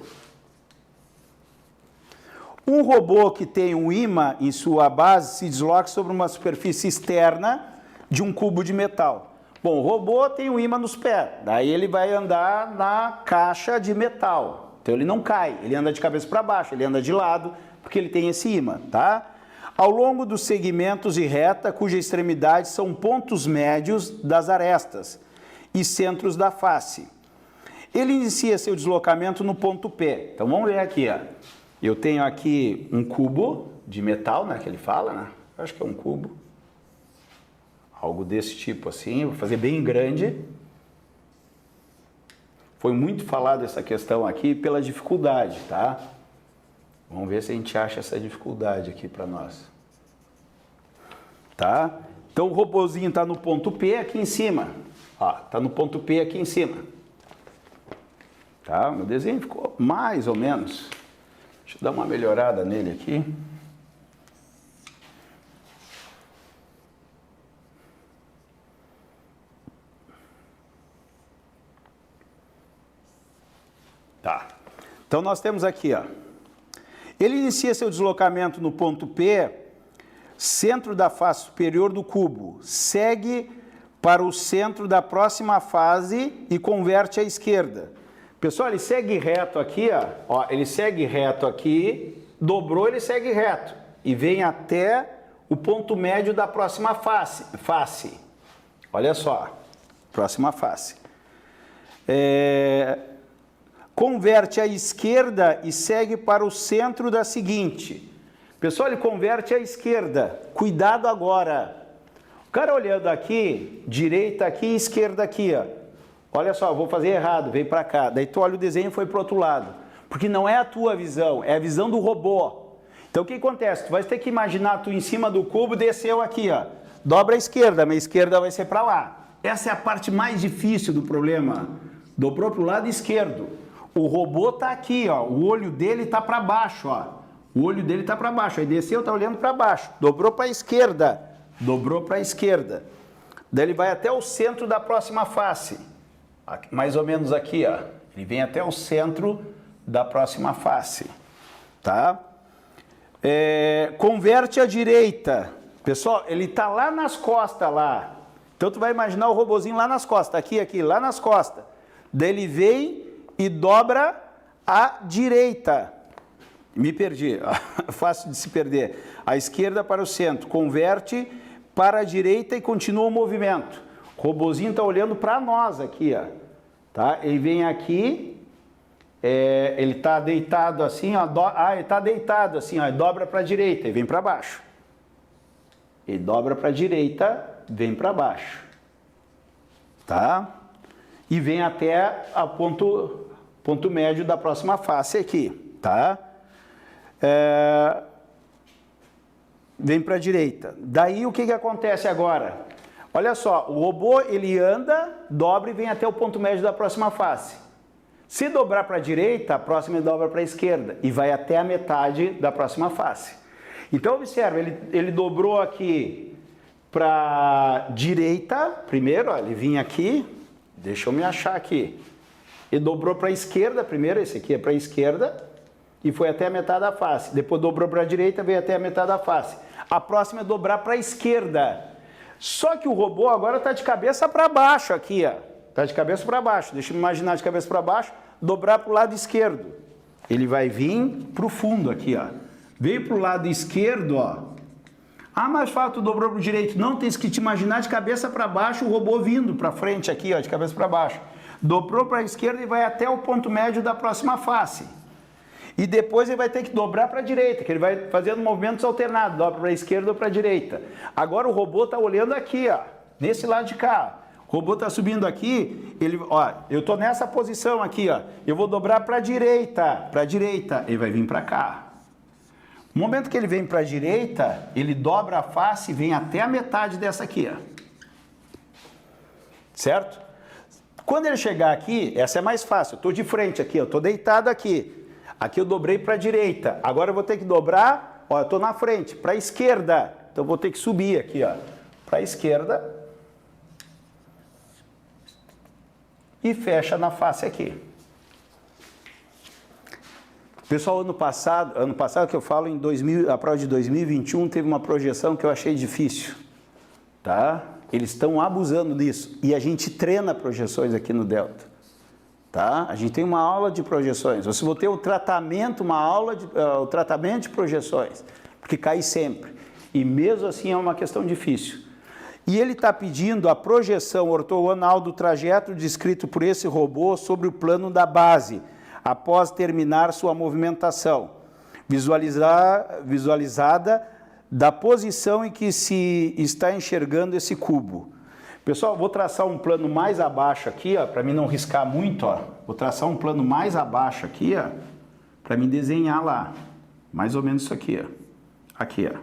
Um robô que tem um ímã em sua base se desloca sobre uma superfície externa de um cubo de metal. Bom, o robô tem um ímã nos pés, daí ele vai andar na caixa de metal. Então ele não cai, ele anda de cabeça para baixo, ele anda de lado, porque ele tem esse ímã, tá? Ao longo dos segmentos de reta, cuja extremidade são pontos médios das arestas e centros da face. Ele inicia seu deslocamento no ponto P. Então vamos ver aqui, ó. Eu tenho aqui um cubo de metal, né, que ele fala, né? Acho que é um cubo. Algo desse tipo assim, vou fazer bem grande. Foi muito falado essa questão aqui pela dificuldade, tá? Vamos ver se a gente acha essa dificuldade aqui para nós. Tá? Então o robozinho está no ponto P aqui em cima. Ó, tá no ponto P aqui em cima. Tá? Meu desenho ficou mais ou menos. Deixa eu dar uma melhorada nele aqui. Tá. Então nós temos aqui, ó. Ele inicia seu deslocamento no ponto P, centro da face superior do cubo, segue para o centro da próxima fase e converte à esquerda. Pessoal, ele segue reto aqui, ó, ele segue reto aqui, dobrou, ele segue reto e vem até o ponto médio da próxima face. Olha só, próxima face. Converte à esquerda e segue para o centro da seguinte. Pessoal, ele converte à esquerda. Cuidado agora. O cara olhando aqui, direita aqui, esquerda aqui, ó. Olha só, vou fazer errado, veio para cá. Daí tu olha o desenho e foi para o outro lado. Porque não é a tua visão, é a visão do robô. Então o que acontece? Tu vai ter que imaginar tu em cima do cubo, desceu aqui, ó. Dobra a esquerda, mas a esquerda vai ser para lá. Essa é a parte mais difícil do problema. Dobrou para o lado esquerdo. O robô está aqui, ó. O olho dele está para baixo, ó. O olho dele está para baixo. Aí desceu, está olhando para baixo. Dobrou para a esquerda. Dobrou para a esquerda. Daí ele vai até o centro da próxima face. Aqui, mais ou menos aqui, ó. Ele vem até o centro da próxima face. Tá? Converte à direita. Pessoal, ele está lá nas costas, lá. Então tu vai imaginar o robozinho lá nas costas. Aqui, lá nas costas. Daí ele vem e dobra à direita. Me perdi, fácil de se perder. À esquerda para o centro, converte para a direita e continua o movimento. O robozinho está olhando para nós aqui, ó. Tá? Ele vem aqui, ele está deitado assim, ó. Ele está deitado assim, ó, dobra para a direita e vem para baixo. Ele dobra para a direita, vem para baixo. Tá? E vem até o ponto médio da próxima face aqui, tá? Vem para a direita. Daí o que acontece agora? Olha só, o robô ele anda, dobra e vem até o ponto médio da próxima face. Se dobrar para a direita, a próxima dobra para a esquerda e vai até a metade da próxima face. Então observa, ele dobrou aqui para a direita, primeiro, ó, ele vinha aqui. Deixa eu me achar aqui. Ele dobrou para a esquerda, primeiro, esse aqui é para a esquerda, e foi até a metade da face. Depois dobrou para a direita, veio até a metade da face. A próxima é dobrar para a esquerda. Só que o robô agora está de cabeça para baixo aqui, ó. Está de cabeça para baixo. Deixa eu imaginar de cabeça para baixo, dobrar para o lado esquerdo. Ele vai vir para o fundo aqui, ó. Veio para o lado esquerdo, ó. Ah, mas fala, tu dobrou para o direito. Não, tens que te imaginar de cabeça para baixo o robô vindo para frente aqui, ó, de cabeça para baixo. Dobrou para a esquerda e vai até o ponto médio da próxima face. E depois ele vai ter que dobrar para a direita, que ele vai fazendo movimentos alternados, dobra para a esquerda ou para a direita. Agora o robô está olhando aqui, ó, nesse lado de cá. O robô está subindo aqui, ó, eu estou nessa posição aqui, ó, eu vou dobrar para a direita, ele vai vir para cá. No momento que ele vem para a direita, ele dobra a face e vem até a metade dessa aqui, ó. Certo? Quando ele chegar aqui, essa é mais fácil, eu estou de frente aqui, eu estou deitado aqui. Aqui eu dobrei para a direita, agora eu vou ter que dobrar, ó, eu estou na frente, para a esquerda. Então eu vou ter que subir aqui, ó, para a esquerda. E fecha na face aqui. Pessoal, ano passado que eu falo, a prova de 2021 teve uma projeção que eu achei difícil, tá? Eles estão abusando disso e a gente treina projeções aqui no Delta, tá? A gente tem uma aula de projeções, você vai ter o tratamento, o tratamento de projeções, porque cai sempre e mesmo assim é uma questão difícil. E ele está pedindo a projeção ortogonal do trajeto descrito por esse robô sobre o plano da base, após terminar sua movimentação, visualizada da posição em que se está enxergando esse cubo. Pessoal, vou traçar um plano mais abaixo aqui, para mim não riscar muito, ó. Vou traçar um plano mais abaixo aqui, para me desenhar lá. Mais ou menos isso aqui, ó. Aqui, ó.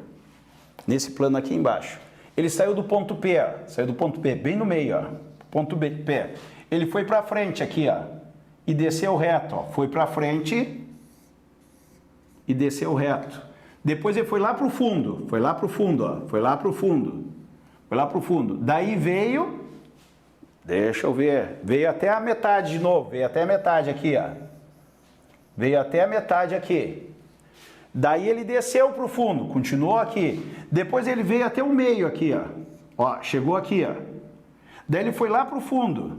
Nesse plano aqui embaixo. Ele saiu do ponto P, ó. Saiu do ponto P, bem no meio, ó. Ponto B, P. Ele foi para frente aqui, ó. E desceu reto, ó. Foi para frente e desceu reto. Depois ele foi lá para o fundo, ó. Foi lá para o fundo. Daí veio, deixa eu ver, veio até a metade de novo, veio até a metade aqui, ó. Veio até a metade aqui. Daí ele desceu para o fundo, continuou aqui. Depois ele veio até o meio aqui, ó. Ó, chegou aqui, ó. Daí ele foi lá para o fundo,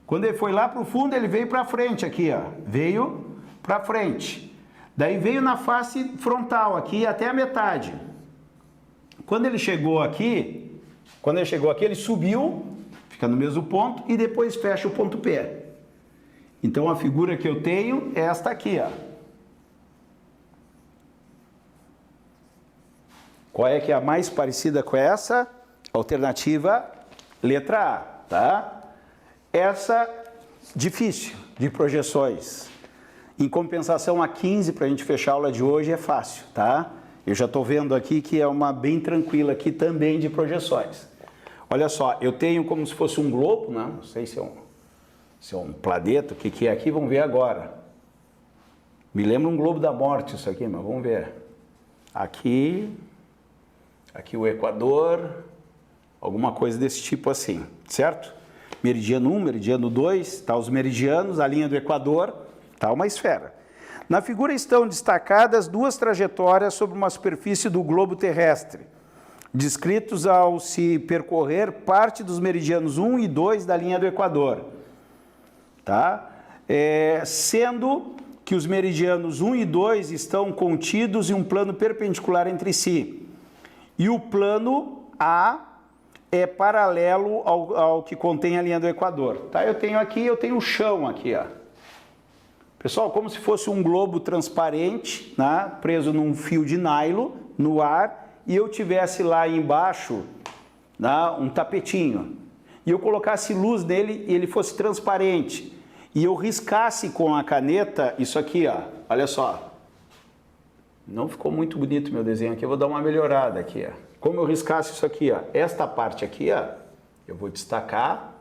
Quando ele foi lá para o fundo, ele veio para frente aqui, ó. Veio para frente. Daí veio na face frontal aqui até a metade. Quando ele chegou aqui, ele subiu, fica no mesmo ponto e depois fecha o ponto P. Então a figura que eu tenho é esta aqui, ó. Qual é que é a mais parecida com essa? Alternativa letra A, tá? Essa, difícil, de projeções. Em compensação, a 15, para a gente fechar a aula de hoje, é fácil, tá? Eu já estou vendo aqui que é uma bem tranquila aqui também de projeções. Olha só, eu tenho como se fosse um globo, né? Não sei se é um planeta, o que é aqui, vamos ver agora. Me lembra um globo da morte isso aqui, mas vamos ver. Aqui o Equador, alguma coisa desse tipo assim, certo? Meridiano 1, meridiano 2, tá os meridianos, a linha do Equador, tá uma esfera. Na figura estão destacadas duas trajetórias sobre uma superfície do globo terrestre, descritos ao se percorrer parte dos meridianos 1 e 2 da linha do Equador, tá? Sendo que os meridianos 1 e 2 estão contidos em um plano perpendicular entre si, e o plano A é paralelo ao que contém a linha do Equador. Tá? Eu tenho o chão aqui, ó. Pessoal, como se fosse um globo transparente, né, preso num fio de nylon no ar, e eu tivesse lá embaixo, né, um tapetinho, e eu colocasse luz nele e ele fosse transparente, e eu riscasse com a caneta isso aqui, ó, olha só. Não ficou muito bonito meu desenho aqui, eu vou dar uma melhorada aqui, ó. Como eu riscasse isso aqui, ó, esta parte aqui, ó, eu vou destacar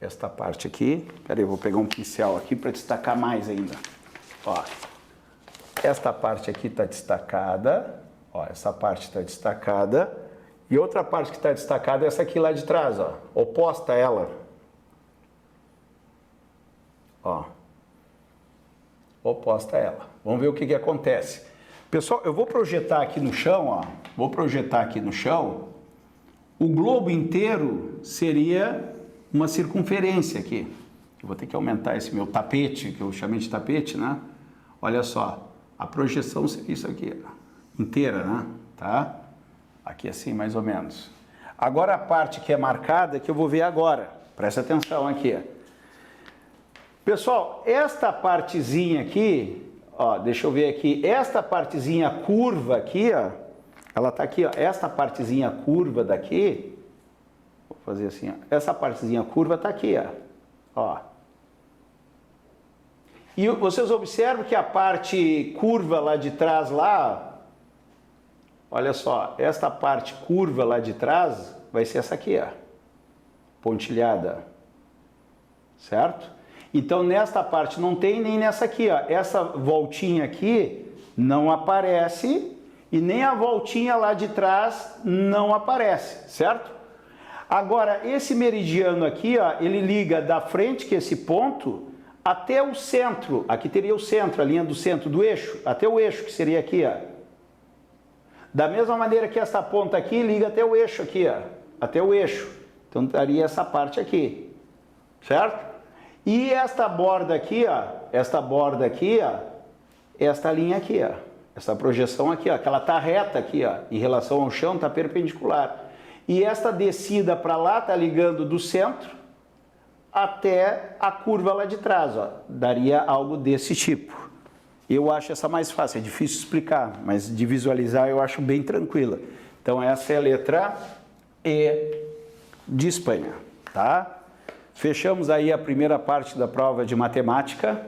esta parte aqui. Peraí, eu vou pegar um pincel aqui para destacar mais ainda. Ó, esta parte aqui está destacada, ó, essa parte está destacada, e outra parte que está destacada é essa aqui lá de trás, ó, oposta a ela. Ó, oposta a ela. Vamos ver o que acontece. Pessoal, eu vou projetar aqui no chão, ó, o globo inteiro seria uma circunferência aqui. Eu vou ter que aumentar esse meu tapete, que eu chamei de tapete, né? Olha só, a projeção seria isso aqui, ó, inteira, né? Tá? Aqui assim, mais ou menos. Agora a parte que é marcada, que eu vou ver agora. Presta atenção aqui. Pessoal, esta partezinha aqui, ó, deixa eu ver aqui, esta partezinha curva aqui, ó, ela está aqui, ó, esta partezinha curva daqui, vou fazer assim, ó, essa partezinha curva está aqui, ó. E vocês observam que a parte curva lá de trás, lá, olha só, esta parte curva lá de trás vai ser essa aqui, ó, pontilhada, certo? Então, nesta parte não tem, nem nessa aqui, ó. Essa voltinha aqui não aparece e nem a voltinha lá de trás não aparece, certo? Agora, esse meridiano aqui, ó, ele liga da frente, que é esse ponto, até o centro. Aqui teria o centro, a linha do centro do eixo, até o eixo, que seria aqui, ó. Da mesma maneira que essa ponta aqui liga até o eixo aqui, ó, até o eixo. Então, daria essa parte aqui, certo? E esta borda aqui, ó, esta linha aqui, ó, essa projeção aqui, ó, que ela está reta aqui, ó, em relação ao chão, está perpendicular. E esta descida para lá está ligando do centro até a curva lá de trás, ó, daria algo desse tipo. Eu acho essa mais fácil, é difícil explicar, mas de visualizar eu acho bem tranquila. Então essa é a letra E de Espanha, tá? Fechamos aí a primeira parte da prova de matemática.